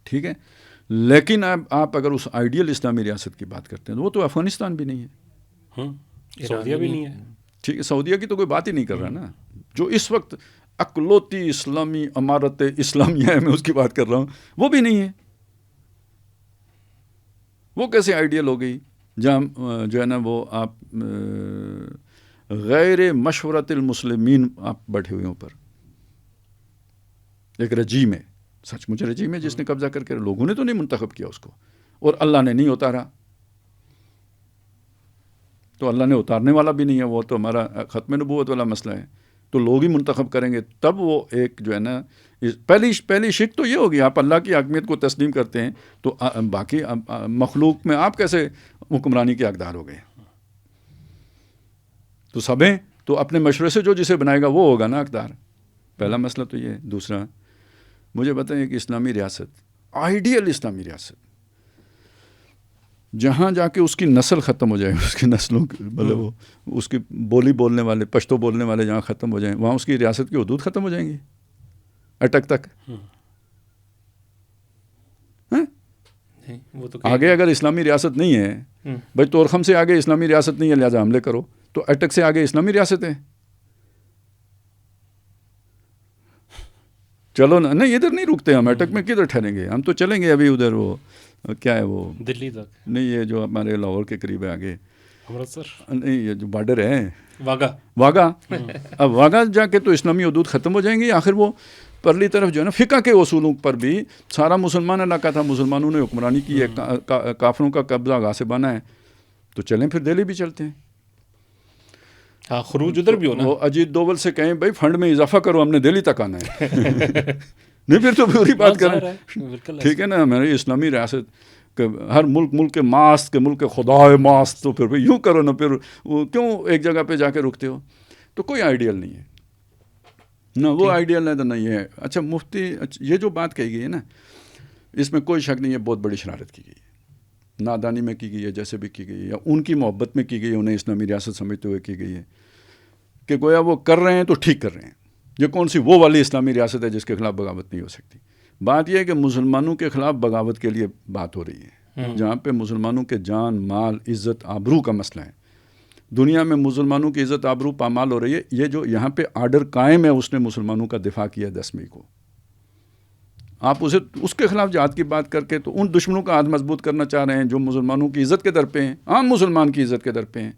Speaker 1: ٹھیک ہے. لیکن اب آپ اگر اس آئیڈیل اسلامی ریاست کی بات کرتے ہیں تو وہ تو افغانستان بھی نہیں ہے،
Speaker 2: سعودیہ بھی نہیں ہے،
Speaker 1: ٹھیک ہے. سعودیہ کی تو کوئی بات ہی نہیں کر رہا نا. جو اس وقت اکلوتی اسلامی امارت اسلامیہ ہے، میں اس کی بات کر رہا ہوں، وہ بھی نہیں ہے. وہ کیسے آئیڈیل ہو گئی جہاں جو ہے نا وہ آپ غیر مشورت المسلمین آپ بیٹھے ہوئے اوپر ایک رجیم ہے، سچ مچ رجیم ہے جس نے قبضہ کر کے، لوگوں نے تو نہیں منتخب کیا اس کو، اور اللہ نے نہیں اتارا. تو اللہ نے اتارنے والا بھی نہیں ہے، وہ تو ہمارا ختم نبوت والا مسئلہ ہے. تو لوگ ہی منتخب کریں گے تب وہ ایک جو ہے نا پہلی شک تو یہ ہوگی، آپ اللہ کی حاکمیت کو تسلیم کرتے ہیں تو باقی مخلوق میں آپ کیسے حکمرانی کے حقدار ہو گئے؟ تو سب ہیں تو اپنے مشورے سے جو جسے بنائے گا وہ ہوگا نا حقدار. پہلا مسئلہ تو یہ. دوسرا مجھے بتائیں کہ اسلامی ریاست، آئیڈیل اسلامی ریاست، جہاں جا کے اس کی نسل ختم ہو جائے، اس کی نسلوں مطلب وہ اس کی بولی بولنے والے، پشتو بولنے والے جہاں ختم ہو جائیں، وہاں اس کی ریاست کی حدود ختم ہو جائیں گی اٹک تک. آگے اگر اسلامی ریاست نہیں ہے، بھائی تورخم سے آگے اسلامی ریاست نہیں ہے لہٰذا حملے کرو، تو اٹک سے آگے اسلامی ریاست ہے. چلو نا، نہیں ادھر نہیں رکتے ہم، اٹک میں کدھر ٹھہریں گے ہم؟ تو چلیں گے ابھی ادھر وہ کیا ہے وہ
Speaker 2: دلی تک،
Speaker 1: نہیں یہ جو ہمارے لاہور کے قریب ہے آگے
Speaker 2: امرتسر
Speaker 1: نہیں یہ جو بارڈر ہے
Speaker 2: واگا
Speaker 1: اب واگا جا کے تو اسلامی حدود ختم ہو جائیں گی. آخر وہ پرلی طرف جو ہے نا فقہ کے اصولوں پر بھی سارا مسلمان علاقہ تھا, مسلمانوں نے حکمرانی کی ہے, کافروں کا قبضہ غاصبانہ ہے, تو چلیں پھر دہلی بھی چلتے ہیں.
Speaker 3: ہاں خروج ادھر بھی ہونا.
Speaker 1: وہ اجیت دوول سے کہیں بھائی فنڈ میں اضافہ کرو, ہم نے دہلی تک آنا ہے. نہیں پھر تو پوری بات کریں, ٹھیک ہے نا. ہماری اسلامی ریاست ہر ملک کے ماست کے ملک کے خدا ماست, تو پھر یوں کرو نا, پھر کیوں ایک جگہ پہ جا کے رکتے ہو. تو کوئی آئیڈیل نہیں ہے نہ, وہ آئیڈیل ہے تو نہیں ہے. اچھا مفتی, یہ جو بات کہی گئی ہے نا, اس میں کوئی شک نہیں ہے بہت بڑی شرارت کی گئی ہے, نادانی میں کی گئی ہے, جیسے بھی کی گئی ہے, یا ان کی محبت میں کی گئی ہے, انہیں اسلامی ریاست سمجھتے ہوئے کی گئی ہے کہ گویا وہ کر رہے ہیں تو ٹھیک کر رہے ہیں. یہ کون سی وہ والی اسلامی ریاست ہے جس کے خلاف بغاوت نہیں ہو سکتی. بات یہ ہے کہ مسلمانوں کے خلاف بغاوت کے لیے بات ہو رہی ہے, جہاں پہ مسلمانوں کے جان مال عزت آبرو کا مسئلہ ہے. دنیا میں مسلمانوں کی عزت آبرو پامال ہو رہی ہے. یہ جو یہاں پہ آرڈر قائم ہے, اس نے مسلمانوں کا دفاع کیا 10 مئی کو. آپ اس کے خلاف جہاد کی بات کر کے تو ان دشمنوں کا ہاتھ مضبوط کرنا چاہ رہے ہیں جو مسلمانوں کی عزت کے در پہ ہیں, عام مسلمان کی عزت کے در پہ ہیں.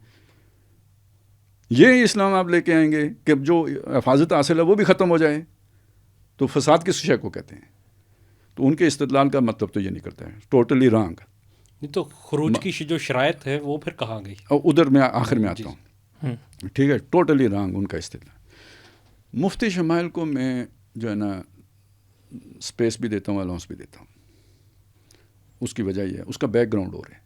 Speaker 1: یہ اسلام آپ لے کے آئیں گے کہ جو حفاظت حاصل ہے وہ بھی ختم ہو جائے, تو فساد کس شے کو کہتے ہیں. تو ان کے استدلال کا مطلب تو یہ نہیں کرتا ہے, ٹوٹلی رانگ.
Speaker 2: تو خروج کی جو شرائط ہے وہ پھر کہاں گئی,
Speaker 1: ادھر میں آخر میں آتا ہوں, ٹھیک ہے. ٹوٹلی رانگ ان کا استدلال. مفتی شمائل کو میں جو ہے نا اسپیس بھی دیتا ہوں, الاؤنس بھی دیتا ہوں. اس کی وجہ یہ ہے, اس کا بیک گراؤنڈ اور ہے.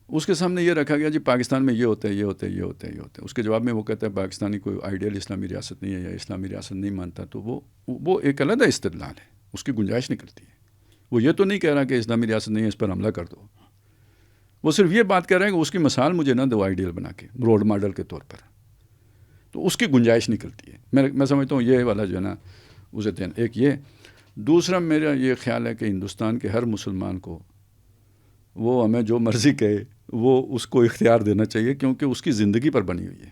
Speaker 1: اس کے سامنے یہ رکھا گیا جی پاکستان میں یہ ہوتا ہے, یہ ہوتا ہے, یہ ہوتا ہے, یہ ہوتا ہے. اس کے جواب میں وہ کہتا ہے پاکستانی کوئی آئیڈیل اسلامی ریاست نہیں ہے, یا اسلامی ریاست نہیں مانتا. تو وہ ایک علیحدہ استدلال ہے, اس کی گنجائش نہیں کرتی ہے. وہ یہ تو نہیں کہہ رہا کہ اسلامی ریاست نہیں ہے, اس پر حملہ کر دو. وہ صرف یہ بات کر رہے ہیں کہ اس کی مثال مجھے نہ دو آئیڈیل بنا کے, رول ماڈل کے طور پر. تو اس کی گنجائش نکلتی ہے. میں سمجھتا ہوں یہ والا جو ہے نا اسے دینا. ایک یہ. دوسرا میرا یہ خیال ہے کہ ہندوستان کے ہر مسلمان کو وہ ہمیں جو مرضی کہے وہ اس کو اختیار دینا چاہیے, کیونکہ اس کی زندگی پر بنی ہوئی ہے.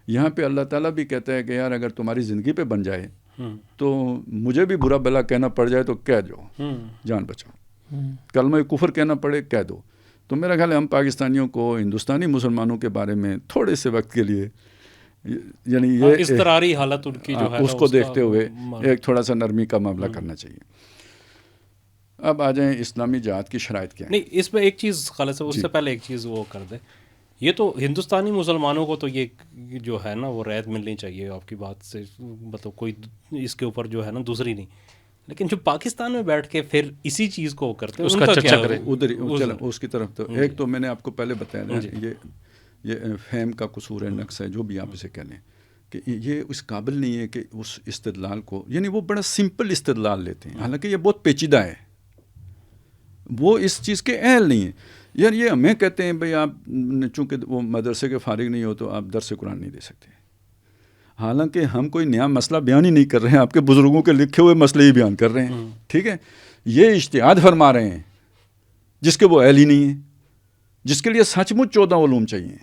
Speaker 1: یہاں پہ اللہ تعالیٰ بھی کہتا ہے کہ یار اگر تمہاری زندگی پہ بن جائے تو مجھے بھی برا بلا کہنا پڑ جائے تو کہہ دو, جان بچاؤ. کلمہ کفر کہنا پڑے کہہ دو. تو میرا خیال ہے ہم پاکستانیوں کو ہندوستانی مسلمانوں کے بارے میں تھوڑے سے وقت کے لیے, یعنی یہ
Speaker 2: اضطراری حالت ان کی جو ہے
Speaker 1: اس کو دیکھتے ہوئے ایک تھوڑا سا نرمی کا معاملہ کرنا چاہیے. اب آ جائیں اسلامی جہاد کی شرائط کیا ہے.
Speaker 2: نہیں, اس میں ایک چیز خالص اس سے پہلے ایک چیز وہ کر دیں. یہ تو ہندوستانی مسلمانوں کو تو یہ جو ہے نا وہ رعایت ملنی چاہیے آپ کی بات سے, مطلب کوئی اس کے اوپر جو ہے نا دوسری نہیں. لیکن جو پاکستان میں بیٹھ کے پھر اسی چیز کو کرتے ہیں,
Speaker 3: اس کا چرچا کریں
Speaker 1: ادھر اس کی طرف. تو ایک تو میں نے آپ کو پہلے بتایا نا, یہ فہم کا قصور ہے, نقص ہے, جو بھی آپ اسے کہہ لیں, کہ یہ اس قابل نہیں ہے کہ اس استدلال کو, یعنی وہ بڑا سمپل استدلال لیتے ہیں, حالانکہ یہ بہت پیچیدہ ہے. وہ اس چیز کے اہل نہیں ہیں. یار یہ ہمیں کہتے ہیں بھئی آپ چونکہ وہ مدرسے کے فارغ نہیں ہو تو آپ درس قرآن نہیں دے سکتے. حالانکہ ہم کوئی نیا مسئلہ بیان ہی نہیں کر رہے ہیں, آپ کے بزرگوں کے لکھے ہوئے مسئلے ہی بیان کر رہے ہیں. ٹھیک ہے, یہ اجتہاد فرما رہے ہیں جس کے وہ اہل ہی نہیں ہیں, جس کے لیے سچ مچ 14 علوم چاہیے.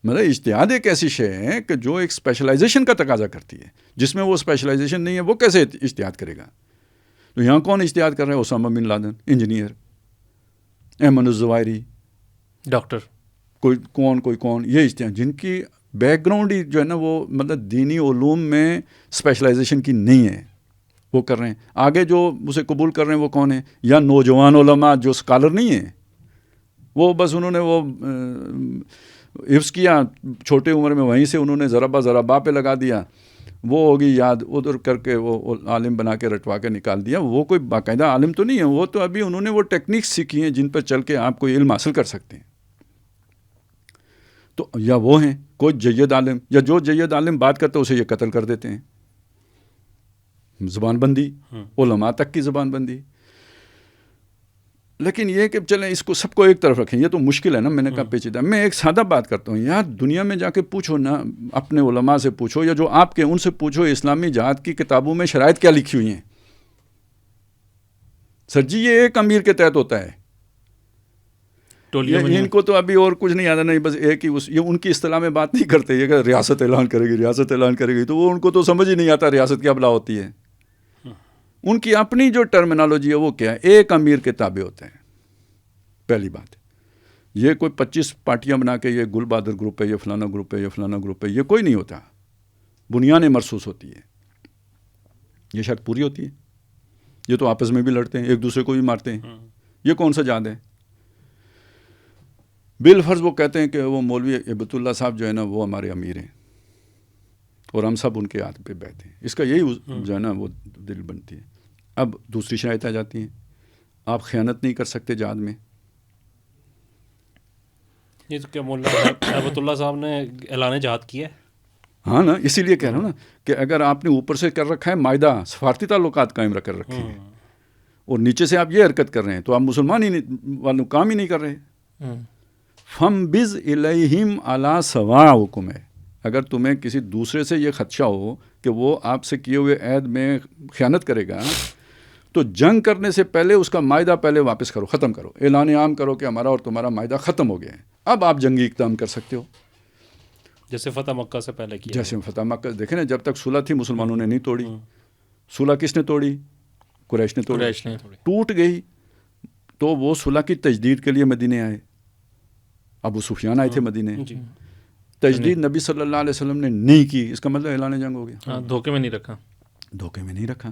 Speaker 1: مطلب اجتہاد ایک ایسی شے ہے کہ جو ایک اسپیشلائزیشن کا تقاضا کرتی ہے, جس میں وہ اسپیشلائزیشن نہیں ہے وہ کیسے اجتہاد کرے گا. تو یہاں کون اجتہاد کر رہے ہیں؟ Osama bin Laden engineer, Ayman al Zawahiri
Speaker 3: doctor,
Speaker 1: کوئی کون, یہ اجتہاد جن کی بیک گراؤنڈ ہی جو ہے نا وہ مطلب دینی علوم میں اسپیشلائزیشن کی نہیں ہے, وہ کر رہے ہیں. آگے جو اسے قبول کر رہے ہیں وہ کون ہیں؟ یا نوجوان علماء جو اسکالر نہیں ہیں, وہ بس انہوں نے وہ حفظ کیا چھوٹے عمر میں, وہیں سے انہوں نے ذرا ذرا پہ لگا دیا, وہ ہوگی یاد, ادھر کر کے وہ عالم بنا کے رٹوا کے نکال دیا. وہ کوئی باقاعدہ عالم تو نہیں ہے, وہ تو ابھی انہوں نے وہ ٹیکنیکس سیکھی ہیں جن پر چل کے آپ کوئی علم حاصل کر سکتے ہیں. تو یا وہ ہیں کوئی جید عالم, یا جو جید عالم بات کرتے اسے یہ قتل کر دیتے ہیں. زبان بندی, علماء تک کی زبان بندی. لیکن یہ کہ چلیں اس کو سب کو ایک طرف رکھیں, یہ تو مشکل ہے نا. میں نے کہا پیچیدہ. میں ایک سادہ بات کرتا ہوں, یار دنیا میں جا کے پوچھو نا, اپنے علماء سے پوچھو یا جو آپ کے ان سے پوچھو, اسلامی جہاد کی کتابوں میں شرائط کیا لکھی ہوئی ہیں. سر جی یہ ایک امیر کے تحت ہوتا ہے, ان کو تو ابھی اور کچھ نہیں آتا, نہیں بس ایک ہی یہ ان کی اصطلاح میں بات نہیں کرتے. یہ کہ ریاست اعلان کرے گی, ریاست اعلان کرے گی, تو وہ ان کو تو سمجھ ہی نہیں آتا ریاست کیا بلا ہوتی ہے. ان کی اپنی جو ٹرمینالوجی ہے وہ کیا ہے, ایک امیر کے تابع ہوتے ہیں. پہلی بات. یہ کوئی 25 پارٹیاں بنا کے یہ گل بہادر گروپ ہے، یہ فلانا گروپ ہے، یہ فلانا گروپ ہے، یہ کوئی نہیں ہوتا. بنیادیں محسوس ہوتی ہے، یہ شرط پوری ہوتی ہے. یہ تو آپس میں بھی لڑتے ہیں، ایک دوسرے کو بھی مارتے ہیں. یہ کون سا جہاد ہے؟ بالفرض وہ کہتے ہیں کہ وہ مولوی ہبت اللہ صاحب جو ہے نا وہ ہمارے امیر ہیں اور ہم سب ان کے ہاتھ پہ بیٹھے ہیں. اس کا یہی جو ہے نا وہ دل بنتی ہے. اب دوسری شرائط آ جاتی ہیں، آپ خیانت نہیں کر سکتے جہاد میں.
Speaker 2: یہ تو کیا مولانا ہبت اللہ صاحب نے اعلان جہاد کیا ہے؟
Speaker 1: ہاں نا، اسی لیے کہہ رہا ہوں نا کہ اگر آپ نے اوپر سے کر رکھا ہے معاہدہ، سفارتی تعلقات قائم کر رکھے ہیں، اور نیچے سے آپ یہ حرکت کر رہے ہیں، تو آپ مسلمان ہی والوں کام ہی نہیں کر رہے. فم بز الیہم علی سواء حکم ہے. اگر تمہیں کسی دوسرے سے یہ خدشہ ہو کہ وہ آپ سے کیے ہوئے عہد میں خیانت کرے گا، تو جنگ کرنے سے پہلے اس کا معاہدہ پہلے واپس کرو، ختم کرو، اعلان عام کرو کہ ہمارا اور تمہارا معاہدہ ختم ہو گیا ہے. اب آپ جنگی اقدام کر سکتے ہو،
Speaker 2: جیسے فتح مکہ سے پہلے کیا.
Speaker 1: جیسے فتح مکہ دیکھیں نا، جب تک صلح تھی مسلمانوں نے نہیں توڑی. صلح کس نے توڑی؟ قریش نے توڑی. ٹوٹ گئی تو وہ صلح کی تجدید کے لیے مدینے آئے. ابو سفیان آئے تھے مدینے. تجدید نبی صلی اللہ علیہ وسلم نے نہیں کی، اس کا مطلب اعلان جنگ ہو گیا.
Speaker 3: دھوکے میں نہیں رکھا،
Speaker 1: دھوکے میں نہیں رکھا.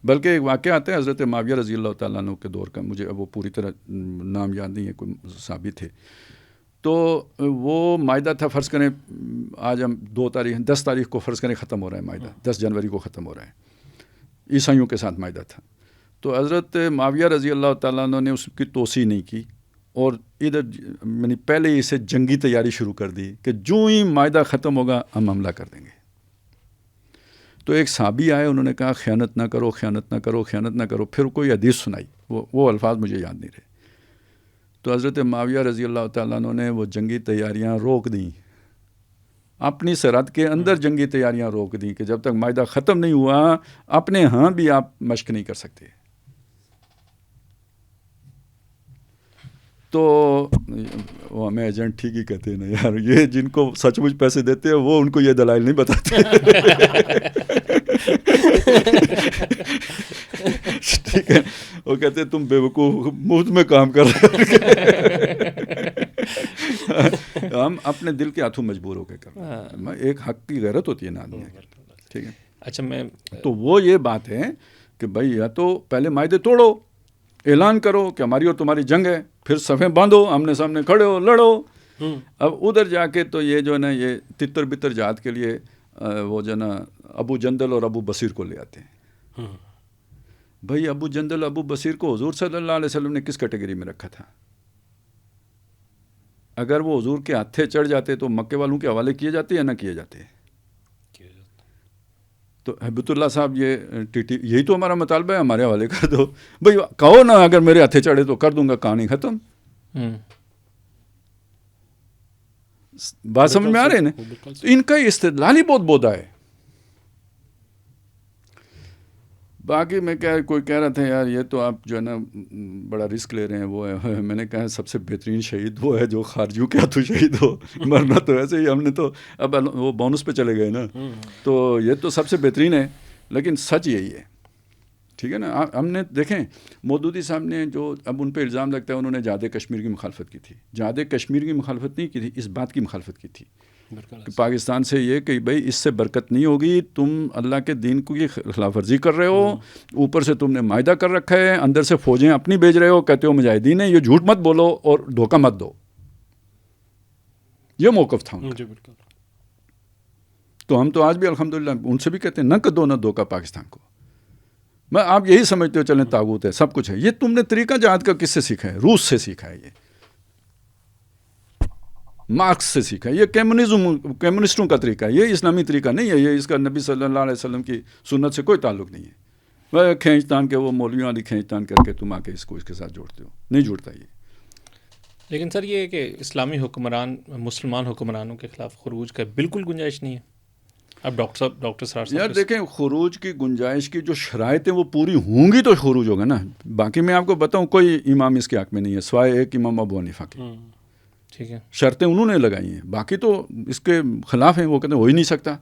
Speaker 1: بلکہ ایک واقعہ آتا ہے حضرت معاویہ رضی اللہ تعالیٰ عنہ کے دور کا، مجھے اب وہ پوری طرح نام یاد نہیں ہے، کوئی صحابی تھے. تو وہ معاہدہ تھا، فرض کریں آج ہم 10 تاریخ کو فرض کریں ختم ہو رہا ہے معاہدہ، 10 جنوری کو ختم ہو رہا ہے، عیسائیوں کے ساتھ معاہدہ تھا. تو حضرت معاویہ رضی اللہ تعالیٰ عنہ نے اس کی توسیع نہیں کی، اور ادھر یعنی پہلے ہی اسے جنگی تیاری شروع کر دی کہ جو ہی معاہدہ ختم ہوگا ہم حملہ کر دیں گے. تو ایک صحابی آئے، انہوں نے کہا خیانت نہ کرو، خیانت نہ کرو، خیانت نہ کرو. پھر کوئی حدیث سنائی، وہ الفاظ مجھے یاد نہیں رہے. تو حضرت معاویہ رضی اللہ تعالیٰ عنہ نے وہ جنگی تیاریاں روک دیں، اپنی سرحد کے اندر جنگی تیاریاں روک دیں کہ جب تک معاہدہ ختم نہیں ہوا اپنے ہاں بھی آپ مشق نہیں کر سکتے. تو وہ ہمیں ایجنٹ ٹھیک ہی کہتے ہیں نا یار، یہ جن کو سچ مچ پیسے دیتے ہیں وہ ان کو یہ دلائل نہیں بتاتے. ٹھیک ہے، وہ کہتے ہیں تم بے وقوف مفت میں کام کر رہے ہو. ہم اپنے دل کے ہاتھوں مجبور ہو کے کر رہے ہیں. ایک حق کی غیرت ہوتی ہے نا آدمی. ٹھیک ہے.
Speaker 3: اچھا،
Speaker 1: تو وہ یہ بات ہے کہ بھائی یا تو پہلے معاہدے توڑو، اعلان کرو کہ ہماری اور تمہاری جنگ ہے، پھر صفیں باندھو، آمنے سامنے کھڑے ہو، لڑو. اب ادھر جا کے تو یہ جو ہے نا یہ تتر بتر جہاد کے لیے وہ جو ہے نا ابو جندل اور ابو بصیر کو لے آتے ہیں. بھائی ابو جندل ابو بصیر کو حضور صلی اللہ علیہ وسلم نے کس کیٹیگری میں رکھا تھا؟ اگر وہ حضور کے ہاتھے چڑھ جاتے تو مکے والوں کے حوالے کیے جاتے یا نہ کیے جاتے؟ تو ہبت اللہ صاحب یہی تو ہمارا مطالبہ ہے، ہمارے حوالے کر دو. بھائی کہو نا اگر میرے ہاتھے چڑھے تو کر دوں گا، کہانی ختم. بات سمجھ میں آ رہے ہیں نا؟ تو ان کا استدلال ہی بہت بودا ہے. باقی میں کوئی کہہ رہا تھا یار یہ تو آپ جو ہے نا بڑا رسک لے رہے ہیں. وہ ہے، میں نے کہا سب سے بہترین شہید وہ ہے جو خارجیوں کے ہاتھوں شہید ہو. مرنا تو ایسے ہی، ہم نے تو اب وہ بونس پہ چلے گئے نا. تو یہ تو سب سے بہترین ہے، لیکن سچ یہی ہے. ٹھیک ہے نا. ہم نے دیکھیں مودودی صاحب نے جو اب ان پہ الزام لگتا ہے، انہوں نے جہاد کشمیر کی مخالفت کی تھی. جہاد کشمیر کی مخالفت نہیں کی تھی، اس بات کی مخالفت کی تھی کہ پاکستان سے یہ کہ بھائی اس سے برکت نہیں ہوگی، تم اللہ کے دین کو یہ خلاف ورزی کر رہے ہو، اوپر سے تم نے معاہدہ کر رکھا ہے، اندر سے فوجیں اپنی بھیج رہے ہو، کہتے ہو مجاہدین ہیں، یہ جھوٹ مت بولو اور دھوکہ مت دو. یہ موقف تھا ان کا. تو ہم تو آج بھی الحمدللہ ان سے بھی کہتے ہیں نہ دو نہ دھوکہ پاکستان کو. میں آپ یہی سمجھتے ہو چلیں طاغوت ہے، سب کچھ ہے. یہ تم نے طریقہ جہاد کا کس سے سیکھا ہے؟ روس سے سیکھا ہے، یہ مارکس سے سیکھا ہے. یہ کمیونسٹوں کا طریقہ ہے، یہ اسلامی طریقہ نہیں ہے. یہ اس کا نبی صلی اللہ علیہ وسلم کی سنت سے کوئی تعلق نہیں ہے. وہ کھینچتان کے وہ مولویوں والی کھینچتان کر کے تم آ کے اس کو اس کے ساتھ جوڑتے ہو، نہیں جوڑتا یہ.
Speaker 3: لیکن سر یہ کہ اسلامی حکمران مسلمان حکمرانوں کے خلاف خروج کا بالکل گنجائش نہیں ہے. اب ڈاکٹر صاحب
Speaker 1: یار دیکھیں، خروج کی گنجائش کی جو شرائط ہیں وہ پوری ہوں گی تو خروج ہوگا نا. باقی میں آپ کو بتاؤں کوئی امام اس کے حق میں نہیں ہے سوائے ایک امام ابو حنیفہ کی.
Speaker 3: ٹھیک ہے،
Speaker 1: شرطیں انہوں نے لگائی ہیں، باقی تو اس کے خلاف ہیں. وہ کہتے ہیں ہو ہی نہیں سکتا.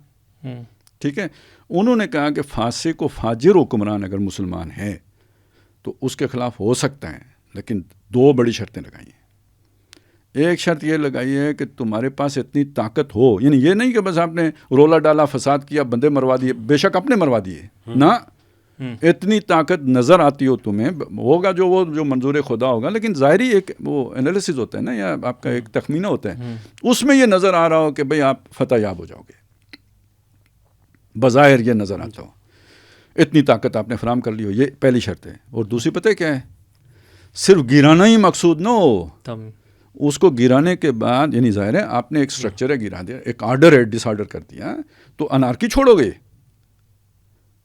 Speaker 1: ٹھیک ہے. انہوں نے کہا کہ فاسق و فاجر حکمران اگر مسلمان ہے تو اس کے خلاف ہو سکتا ہے، لیکن 2 بڑی شرطیں لگائی ہیں. ایک شرط یہ لگائی ہے کہ تمہارے پاس اتنی طاقت ہو، یعنی یہ نہیں کہ بس آپ نے رولا ڈالا، فساد کیا، بندے مروا دیے، بے شک اپنے مروا دیے نہ، اتنی طاقت نظر آتی ہو تمہیں، ہوگا جو منظور خدا ہوگا، لیکن ظاہری ایک وہ انالیسز ہوتا ہے نا، یا آپ کا ایک تخمینہ ہوتا ہے، اس میں یہ نظر آ رہا ہو کہ بھئی آپ فتح یاب ہو جاؤ گے، بظاہر یہ نظر آتا ہو، اتنی طاقت آپ نے فراہم کر لی ہو، یہ پہلی شرط ہے۔ اور دوسری پتہ ہے کیا ہے؟ صرف گرانا ہی مقصود نہ ہو، اس کو گرانے کے بعد، یعنی ظاہر ہے آپ نے ایک سٹرکچر ہے گرا دیا، ایک آرڈر ہے ڈس آرڈر کر دیا، تو انارکی چھوڑو گے،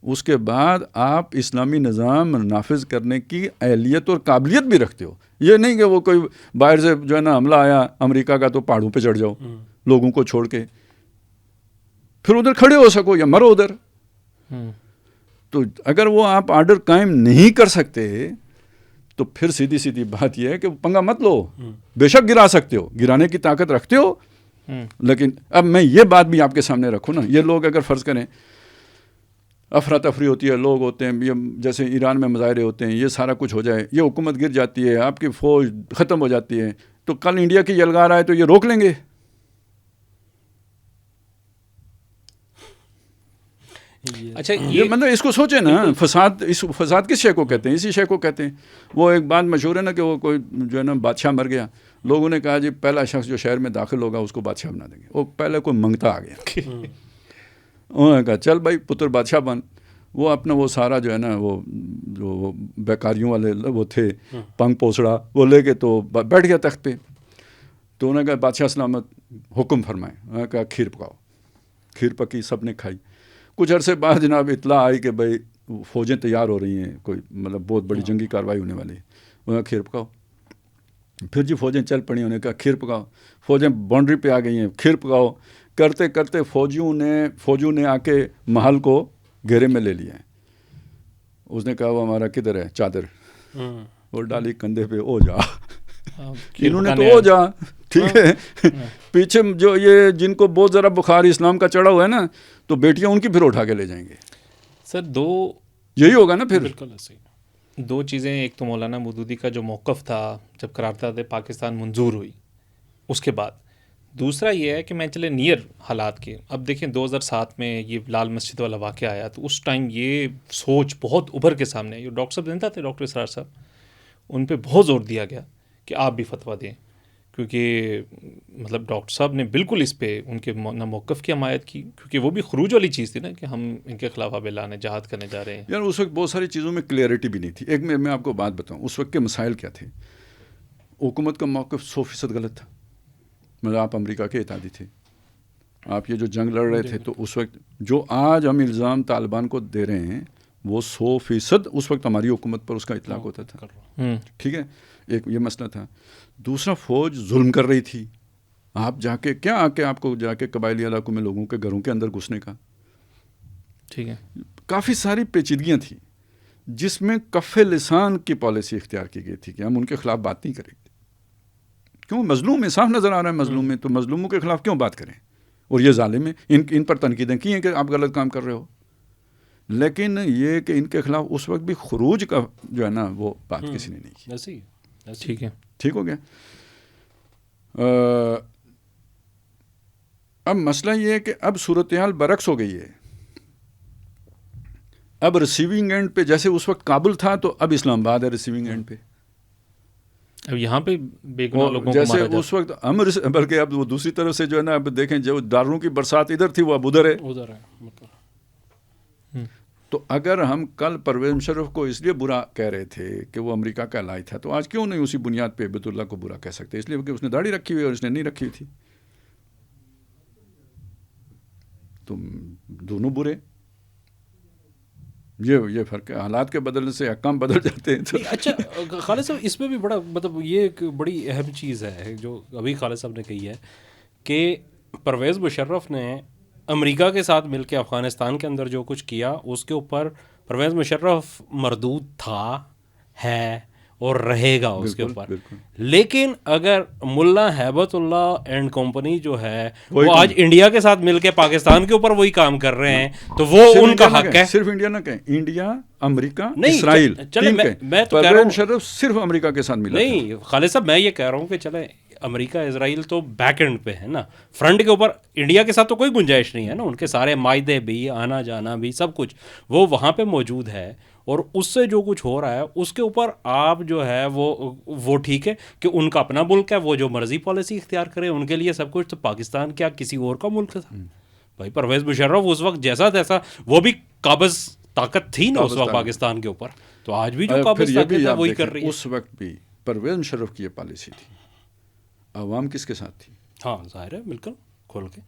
Speaker 1: اس کے بعد آپ اسلامی نظام نافذ کرنے کی اہلیت اور قابلیت بھی رکھتے ہو۔ یہ نہیں کہ وہ کوئی باہر سے جو ہے نا حملہ آیا امریکہ کا تو پہاڑوں پہ چڑھ جاؤ لوگوں کو چھوڑ کے، پھر ادھر کھڑے ہو سکو یا مرو ادھر۔ تو اگر وہ آپ آرڈر قائم نہیں کر سکتے تو پھر سیدھی سیدھی بات یہ ہے کہ پنگا مت لو، بے شک گرا سکتے ہو، گرانے کی طاقت رکھتے ہو، لیکن اب میں یہ بات بھی آپ کے سامنے رکھوں نا، یہ لوگ اگر فرض کریں افراتفری ہوتی ہے، لوگ ہوتے ہیں، یہ جیسے ایران میں مظاہرے ہوتے ہیں، یہ سارا کچھ ہو جائے، یہ حکومت گر جاتی ہے، آپ کی فوج ختم ہو جاتی ہے، تو کل انڈیا کی یلغار آئے تو یہ روک لیں گے؟
Speaker 3: اچھا
Speaker 1: یہ مطلب اس کو سوچیں نا، فساد کس شے کو کہتے ہیں؟ اسی شے کو کہتے ہیں۔ وہ ایک بات مشہور ہے نا کہ وہ کوئی جو ہے نا بادشاہ مر گیا، لوگوں نے کہا جی پہلا شخص جو شہر میں داخل ہوگا اس کو بادشاہ بنا دیں گے۔ وہ پہلے کوئی منگتا آ گیا، انہوں نے کہا چل بھائی پتر بادشاہ بن۔ وہ اپنا وہ سارا جو ہے نا وہ جو بیکاریوں والے وہ تھے پنگ پوسڑا وہ لے کے تو بیٹھ گیا تخت پہ۔ تو انہوں نے کہا بادشاہ سلامت حکم فرمائیں، انہوں نے کہا کھیر پکاؤ، کھیر پکی، سب نے کھائی۔ کچھ عرصے بعد جناب اطلاع آئی کہ بھائی فوجیں تیار ہو رہی ہیں، کوئی مطلب بہت بڑی جنگی کارروائی ہونے والی ہے، انہوں نے کھیر پکاؤ۔ پھر جی فوجیں چل پڑی، انہوں نے کہا کھیر پکاؤ، فوجیں باؤنڈری پہ آ گئی ہیں، کھیر پکاؤ، کرتے کرتے فوجیوں نے آ کے محل کو گھیرے میں لے لیا ہے۔ اس نے کہا وہ ہمارا کدھر ہے چادر، وہ ڈالی کندھے پہ، او جا، انہوں نے تو او جا، ٹھیک ہے۔ پیچھے جو یہ جن کو بہت ذرا بخار اسلام کا چڑھا ہوا ہے نا، تو بیٹیاں ان کی پھر اٹھا کے لے جائیں گے۔
Speaker 3: سر
Speaker 1: یہی ہوگا نا پھر۔
Speaker 2: بالکل ایسے ہی۔
Speaker 3: دو چیزیں، ایک تو مولانا مودودی کا جو موقف تھا جب قرارداد پاکستان منظور ہوئی اس کے بعد، دوسرا یہ ہے کہ میں چلے نیئر حالات کے، اب دیکھیں 2007 میں یہ لال مسجد والا واقعہ آیا تو اس ٹائم یہ سوچ بہت ابھر کے سامنے آئی، ڈاکٹر صاحب زندہ تھے، ڈاکٹر اسرار صاحب، ان پہ بہت زور دیا گیا کہ آپ بھی فتویٰ دیں، کیونکہ مطلب ڈاکٹر صاحب نے بالکل اس پہ ان کے موقف کی حمایت کی، کیونکہ وہ بھی خروج والی چیز تھی نا کہ ہم ان کے خلاف اب اعلان جہاد کرنے جا رہے ہیں۔
Speaker 1: یار اس وقت بہت ساری چیزوں میں کلیئرٹی بھی نہیں تھی۔ ایک میں آپ کو بات بتاؤں، اس وقت کے مسائل کیا تھے۔ حکومت کا موقف 100% غلط تھا، مطلب آپ امریکہ کے اتحادی تھے، آپ یہ جو جنگ لڑ رہے تھے، تو اس وقت جو آج ہم الزام طالبان کو دے رہے ہیں وہ 100% اس وقت ہماری حکومت پر اس کا اطلاق ہوتا تھا، ٹھیک ہے، ایک یہ مسئلہ تھا۔ دوسرا، فوج ظلم کر رہی تھی، آپ جا کے کیا آ کے آپ کو جا کے قبائلی علاقوں میں لوگوں کے گھروں کے اندر گھسنے کا،
Speaker 3: ٹھیک ہے،
Speaker 1: کافی ساری پیچیدگیاں تھیں جس میں کف لسان کی پالیسی اختیار کی گئی تھی کہ ہم ان کے خلاف بات نہیں کریں گے۔ کیوں؟ مظلوم ہے، صاف نظر آ رہا ہے مظلوم ہے، تو مظلوموں کے خلاف کیوں بات کریں؟ اور یہ ظالم ہے، ان پر تنقیدیں کی ہیں کہ آپ غلط کام کر رہے ہو، لیکن یہ کہ ان کے خلاف اس وقت بھی خروج کا جو ہے نا وہ بات کسی نے نہیں کی۔
Speaker 2: ایسے ہی،
Speaker 3: ٹھیک ہے،
Speaker 1: ٹھیک ہو گیا۔ اب مسئلہ یہ ہے کہ اب صورتحال برعکس ہو گئی ہے، اب ریسیونگ اینڈ پہ جیسے اس وقت کابل تھا تو اب اسلام آباد ہے ریسیونگ اینڈ پہ،
Speaker 3: اب یہاں پہ بے گناہ لوگوں کو
Speaker 1: جیسے
Speaker 3: مارا جاتا
Speaker 1: اس وقت ہم بلکہ اب وہ دوسری طرف سے جو ہے نا اب دیکھیں جو ڈالروں کی برسات ادھر تھی وہ اب ادھر ہے۔
Speaker 2: ادھر ہے مطلب۔
Speaker 1: تو اگر ہم کل پرویز مشرف کو اس لیے برا کہہ رہے تھے کہ وہ امریکہ کا الائی تھا، تو آج کیوں نہیں اسی بنیاد پہ بیت اللہ کو برا کہہ سکتے؟ اس لیے کہ اس نے داڑھی رکھی ہوئی اور اس نے نہیں رکھی ہوئی تھی، تم دونوں برے۔ یہ فرق ہے، حالات کے بدلنے سے احکام بدل جاتے ہیں۔
Speaker 2: اچھا خالد صاحب، اس میں بھی بڑا مطلب یہ ایک بڑی اہم چیز ہے جو ابھی خالد صاحب نے کہی ہے کہ پرویز مشرف نے امریکہ کے ساتھ مل کے افغانستان کے اندر جو کچھ کیا اس کے اوپر پرویز مشرف مردود تھا، ہے، اور رہے گا اس کے اوپر. لیکن اگر ملا ہیبت اللہ اینڈ کمپنی جو ہے وہ آج انڈیا کے ساتھ مل کے پاکستان کے اوپر وہی کام کر رہے ہیں تو وہ ان کا حق ہے.
Speaker 1: صرف انڈیا نہ کہیں, انڈیا, امریکہ,
Speaker 2: نہیں,
Speaker 1: اسرائیل,
Speaker 2: چلے میں تو کہہ رہا ہوں
Speaker 1: مشرف صرف امریکہ کے ساتھ ملا.
Speaker 2: نہیں خالد صاحب, میں یہ کہہ رہا ہوں کہ چلے امریکہ اسرائیل تو بیک اینڈ پہ ہے نا, فرنٹ کے اوپر انڈیا کے ساتھ تو کوئی گنجائش نہیں ہے نا. ان کے سارے معاہدے بھی, آنا جانا بھی, سب کچھ وہ وہاں پہ موجود ہے. اور اس سے جو کچھ ہو رہا ہے اس کے اوپر آپ جو ہے وہ ٹھیک ہے کہ ان کا اپنا ملک ہے, وہ جو مرضی پالیسی اختیار کرے, ان کے لیے سب کچھ. تو پاکستان کیا کسی اور کا ملک تھا بھائی؟ پرویز مشرف اس وقت جیسا تیسا, وہ بھی قابض طاقت تھی نا اس وقت پاکستان کے اوپر, تو آج بھی جو قابض طاقت ہے وہی کر رہی ہے.
Speaker 1: اس وقت بھی پرویز مشرف کی یہ پالیسی تھی. عوام کس کے ساتھ تھی؟
Speaker 2: ہاں ظاہر ہے, بالکل کھول کے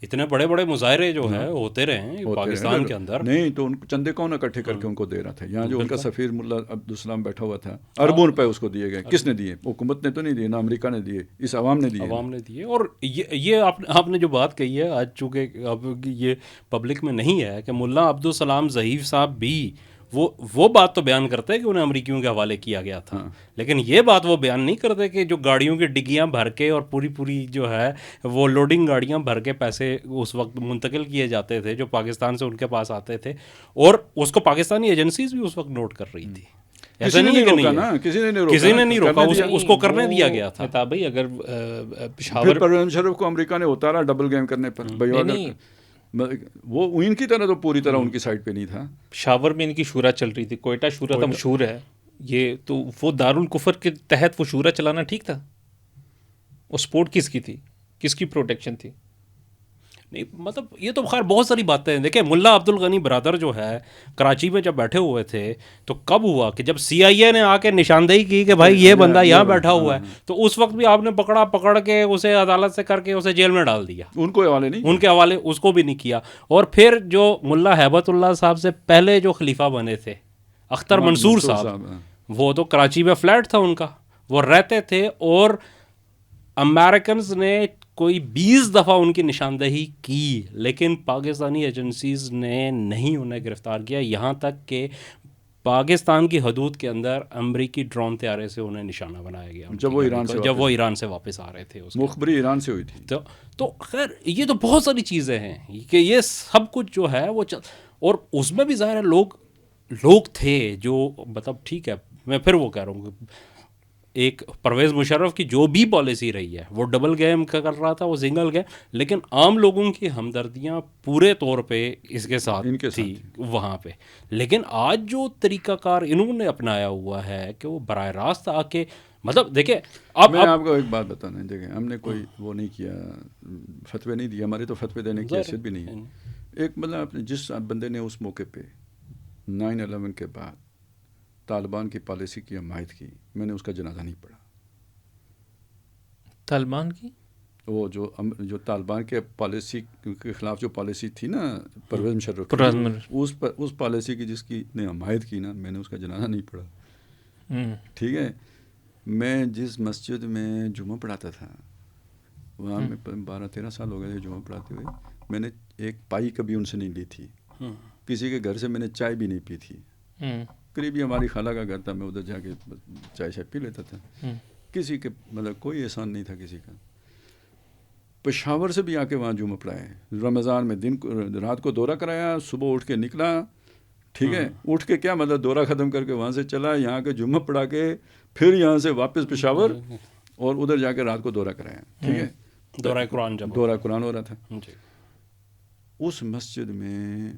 Speaker 2: اتنے بڑے بڑے مظاہرے جو ہے ہوتے رہے ہیں پاکستان کے اندر.
Speaker 1: نہیں تو ان چندے کون اکٹھے کر کے ان کو دے رہا تھا؟ یہاں جو ان کا سفیر ملا عبدالسلام بیٹھا ہوا تھا, اربوں روپے اس کو دیے گئے. کس نے دیے؟ حکومت نے تو نہیں دیے, نہ امریکہ نے دیے, اس عوام نے دیے.
Speaker 2: عوام نے دیے. اور یہ آپ نے جو بات کہی ہے آج, چونکہ اب یہ پبلک میں نہیں ہے, کہ ملا عبدالسلام ظہیر صاحب بھی وہ بات تو بیان کرتے ہیں کہ انہیں امریکیوں کے حوالے کیا گیا تھا, لیکن یہ بات وہ بیان نہیں کرتے کہ جو گاڑیوں کی ڈگیاں بھر کے اور پوری جو ہے وہ لوڈنگ گاڑیاں بھر کے پیسے اس وقت منتقل کیے جاتے تھے جو پاکستان سے ان کے پاس آتے تھے, اور اس کو پاکستانی ایجنسیز بھی اس وقت نوٹ کر رہی تھی. ایسا نہیں ہے کہ نہیں, کسی نے نہیں روکا, اس کو کرنے دیا گیا تھا.
Speaker 3: مہتاب بھائی اگر
Speaker 1: پشاور پرویز مشرف کو امریکہ نے اتارا ڈبل گیم کرنے پر.
Speaker 3: نہیں,
Speaker 1: وہ ان کی طرح تو پوری طرح ان کی سائڈ پہ نہیں تھا.
Speaker 3: پشاور میں ان کی شورا چل رہی تھی, کوئٹہ شورا تو مشہور ہے یہ, تو وہ دارالکفر کے تحت وہ شورا چلانا ٹھیک تھا؟ وہ سپورٹ کس کی تھی, کس کی پروٹیکشن تھی؟
Speaker 2: نہیں مطلب یہ تو خیر بہت ساری باتیں ہیں. دیکھیں ملا عبد الغنی برادر جو ہے کراچی میں جب بیٹھے ہوئے تھے تو کب ہوا کہ جب سی آئی اے نے آ کے نشاندہی کی کہ بھائی یہ بندہ یہاں بیٹھا ہوا ہے, تو اس وقت بھی آپ نے پکڑ کے اسے عدالت سے کر کے اسے جیل میں ڈال دیا.
Speaker 1: ان کو حوالے نہیں,
Speaker 2: ان کے حوالے اس کو بھی نہیں کیا. اور پھر جو ملا ہیبت اللہ صاحب سے پہلے جو خلیفہ بنے تھے اختر منصور صاحب, وہ تو کراچی میں فلیٹ تھا ان کا, وہ رہتے تھے, اور امریکنز نے کوئی 20 دفعہ ان کی نشاندہی کی, لیکن پاکستانی ایجنسیز نے نہیں انہیں گرفتار کیا, یہاں تک کہ پاکستان کی حدود کے اندر امریکی ڈرون طیارے سے انہیں نشانہ بنایا گیا
Speaker 1: جب وہ
Speaker 2: ایران سے واپس آ رہے تھے.
Speaker 1: مخبری ایران سے ہوئی تھی.
Speaker 2: تو خیر یہ تو بہت ساری چیزیں ہیں کہ یہ سب کچھ جو ہے وہ اور اس میں بھی ظاہر ہے لوگ تھے جو مطلب ٹھیک ہے, میں پھر وہ کہہ رہا ہوں ایک پرویز مشرف کی جو بھی پالیسی رہی ہے وہ ڈبل گیم کر رہا تھا, وہ سنگل گیم, لیکن عام لوگوں کی ہمدردیاں پورے طور پہ اس کے ساتھ تھی وہاں پہ. لیکن آج جو طریقہ کار انہوں نے اپنایا ہوا ہے کہ وہ براہ راست آ کے مطلب دیکھیں
Speaker 1: میں آپ کو ایک بات بتانا, دیکھیں ہم نے کوئی وہ نہیں کیا, فتوے نہیں دیے, ہماری تو فتوے دینے کی حیثیت بھی نہیں ہے. ایک مطلب جس بندے نے اس موقع پہ 9/11 کے بعد طالبان کی پالیسی کی حمایت کی, میں نے اس کا جنازہ نہیں پڑھا.
Speaker 3: طالبان کی
Speaker 1: وہ جو طالبان کے پالیسی کے خلاف جو پالیسی تھی نا پرویز مشرف, اس پالیسی کی جس کی نے حمایت کی نا, میں نے اس کا جنازہ نہیں پڑھا. ٹھیک ہے, میں جس مسجد میں جمعہ پڑھاتا تھا وہاں میں 12-13 سال ہو گئے تھے جمعہ پڑھاتے ہوئے, میں نے ایک پائی کبھی ان سے نہیں لی تھی, کسی کے گھر سے میں نے چائے بھی نہیں پی تھی. قریبی ہماری خالہ کا گھر تھا, میں ادھر جا کے چائے پی لیتا تھا. کسی کے مطلب کوئی احسان نہیں تھا کسی کا. پشاور سے بھی آ کے وہاں جمعہ پڑھائے, رمضان میں رات کو دورہ کرایا, صبح اٹھ کے نکلا. ٹھیک ہے, اٹھ کے کیا مطلب دورہ ختم کر کے وہاں سے چلا, یہاں کے جمعہ پڑھا کے پھر یہاں سے واپس پشاور, اور ادھر جا کے رات کو دورہ کرایا. ٹھیک ہے, دورہ قرآن ہو رہا تھا اس مسجد میں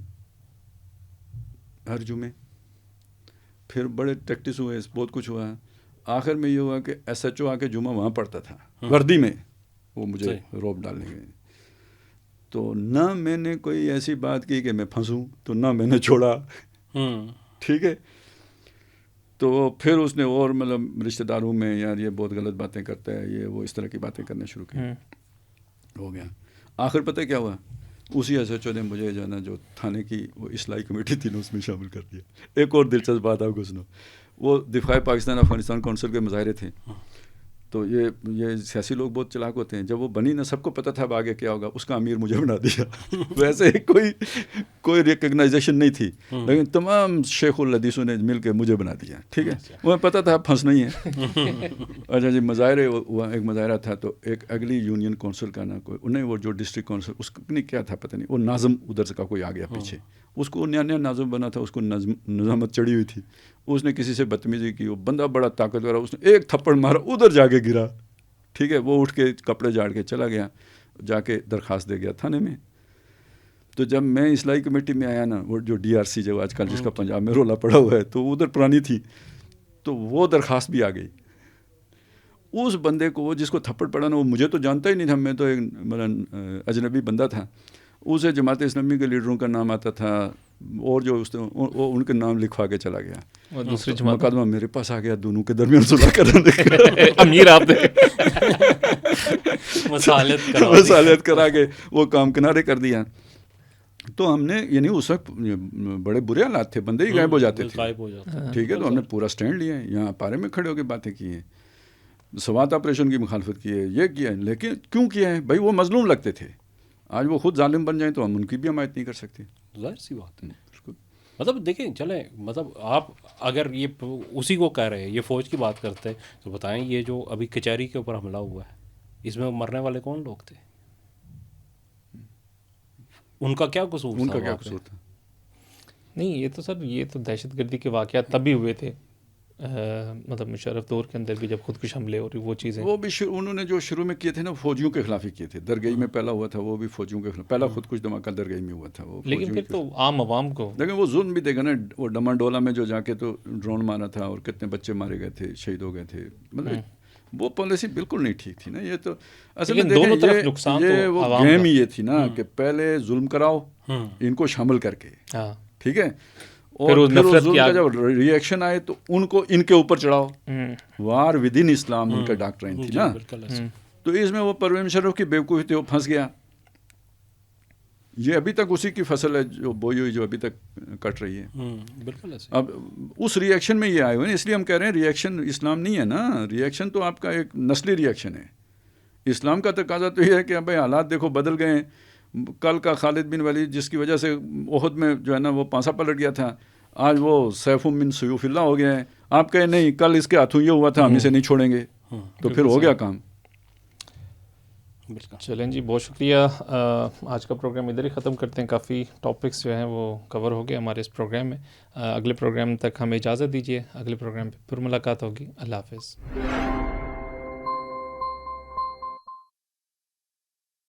Speaker 1: ہر جمعے. پھر بڑے ٹیکٹس ہوئے, بہت کچھ ہوا. آخر میں یہ ہوا کہ ایس ایچ او آ کے جمعہ وہاں پڑھتا تھا وردی میں, وہ مجھے روب ڈالنے گئے. تو نہ میں نے کوئی ایسی بات کی کہ میں پھنسوں, تو نہ میں نے چھوڑا. ٹھیک ہے, تو پھر اس نے اور مطلب رشتہ داروں میں یار یہ بہت غلط باتیں کرتا ہے, یہ وہ اس طرح کی باتیں کرنا شروع کی. ہو گیا. آخر پتہ کیا ہوا, اسی ایس ایچ او نے مجھے جو ہے نا جو تھانے کی وہ اصلاحی کمیٹی تھی نا اس میں شامل کر دیا. ایک اور دلچسپ بات آپ کو سنو, وہ دفاع پاکستان افغانستان کونسل کے مظاہرے تھے, تو یہ سیاسی لوگ بہت چلاک ہوتے ہیں. جب وہ بنی نا سب کو پتہ تھا اب آگے کیا ہوگا, اس کا امیر مجھے بنا دیا. ویسے کوئی ریکگنائزیشن نہیں تھی, لیکن تمام شیخ الحدیثوں نے مل کے مجھے بنا دیا. ٹھیک ہے, وہ پتہ تھا اب پھنسنا ہی ہے. اچھا جی, مظاہرے ہوا, ایک مظاہرہ تھا تو ایک اگلی یونین کونسل کا نا کوئی انہیں وہ جو ڈسٹرکٹ کونسل اس نے کیا تھا پتہ نہیں, وہ ناظم ادھر سے کا کوئی آ گیا پیچھے, اس کو نیا ناظم بنا تھا, اس کو نظامت چڑھی ہوئی تھی. اس نے کسی سے بدتمیزی کی, وہ بندہ بڑا طاقتور, اس نے ایک تھپڑ مارا, ادھر جا کے گرا. ٹھیک ہے, وہ اٹھ کے کپڑے جھاڑ کے چلا گیا, جا کے درخواست دے گیا تھانے میں. تو جب میں اصلاحی کمیٹی میں آیا نا, وہ جو ڈی آر سی جو آج کل جس کا پنجاب میں رولا پڑا ہوا ہے, تو ادھر پرانی تھی, تو وہ درخواست بھی آ گئی. اس بندے کو جس کو تھپڑ پڑا نا, وہ مجھے تو جانتا ہی نہیں تھا, میں تو ایک مطلب اجنبی بندہ تھا. اسے جماعت اسلامی کے لیڈروں کا نام آتا تھا, اور جو وہ ان کے نام لکھوا کے چلا گیا.
Speaker 3: دوسری جماعت
Speaker 1: مقدمہ میرے پاس آ گیا, دونوں کے درمیان صلح کرنے کا.
Speaker 3: امیر آپ نے
Speaker 2: مصالحت
Speaker 1: کرا کے وہ کام کنارے کر دیا. تو ہم نے یعنی اس وقت بڑے برے حالات تھے, بندے ہی غائب ہو جاتے تھے. ٹھیک ہے, تو ہم نے پورا سٹینڈ لیا ہے, یہاں پارے میں کھڑے ہو کے باتیں کی ہیں, سوات آپریشن کی مخالفت کی ہے, یہ کیا ہے. لیکن کیوں کیا ہے بھائی, وہ مظلوم لگتے تھے. آج وہ خود ظالم بن جائیں تو ہم ان کی بھی حمایت نہیں کر سکتے.
Speaker 2: ظاہر سی بات ہے. مطلب دیکھیں چلیں, مطلب آپ اگر یہ اسی کو کہہ رہے ہیں, یہ فوج کی بات کرتے تو بتائیں یہ جو ابھی کچہری کے اوپر حملہ ہوا ہے, اس میں مرنے والے کون لوگ تھے؟ ان کا کیا قصور تھا؟
Speaker 1: ان کا کیا قصور تھا؟
Speaker 3: نہیں, یہ تو سر یہ تو دہشت گردی کے واقعات تب بھی ہوئے تھے, مطلب مشرف دور کے اندر بھی جب خودکش حملے اور وہ چیزیں,
Speaker 1: وہ بھی انہوں نے جو شروع میں کیے تھے نا فوجیوں کے خلاف ہی کیے تھے. درگئی میں پہلا ہوا تھا, وہ بھی فوجیوں کے خلاف. پہلا خودکش دھماکہ درگئی میں ہوا تھا, وہ
Speaker 3: لیکن پھر تو عام عوام کو,
Speaker 1: لیکن وہ ظلم بھی دیکھا نا, وہ ڈمانڈولا میں جو جا کے تو ڈرون مارا تھا اور کتنے بچے مارے گئے تھے, شہید ہو گئے تھے. مطلب وہ پالیسی بالکل نہیں ٹھیک تھی نا. یہ تو اصل میں
Speaker 3: دونوں طرف نقصان
Speaker 1: یہ وہ گیم ہی یہ تھی نا کہ پہلے ظلم کراؤ ان کو شامل کر کے, ٹھیک ہے, اور پھر ظلم کا جب ری ایکشن آئے تو ان کو ان کے اوپر چڑھاؤ. وار ود ان اسلام ان کا ڈاکٹرائن تھی نا. تو اس میں وہ پرویز مشرف کی بیوقوفی تھی, وہ پھنس گیا. یہ ابھی تک اسی کی فصل ہے جو بوئی ہوئی, جو ابھی تک کٹ رہی ہے.
Speaker 2: بالکل.
Speaker 1: اب اس ری ایکشن میں یہ آئے ہوئے ہیں, اس لیے ہم کہہ رہے ہیں ری ایکشن اسلام نہیں ہے نا. ری ایکشن تو آپ کا ایک نسلی ری ایکشن ہے. اسلام کا تقاضا تو یہ ہے کہ بھائی حالات دیکھو بدل گئے ہیں. کل کا خالد بن ولید جس کی وجہ سے احد میں جو ہے نا وہ پانسا پلٹ گیا تھا, آج وہ سیف من سیوف اللہ ہو گیا ہے. آپ کہیں نہیں کل اس کے ہاتھوں یہ ہوا تھا, ہم اسے نہیں چھوڑیں گے, تو پھر ہو گیا کام.
Speaker 3: چلیں جی, بہت شکریہ. آج کا پروگرام ادھر ہی ختم کرتے ہیں. کافی ٹاپکس جو ہیں وہ کور ہو گئے ہمارے اس پروگرام میں. اگلے پروگرام تک ہمیں اجازت دیجیے, اگلے پروگرام پہ پھر ملاقات ہوگی. اللہ حافظ.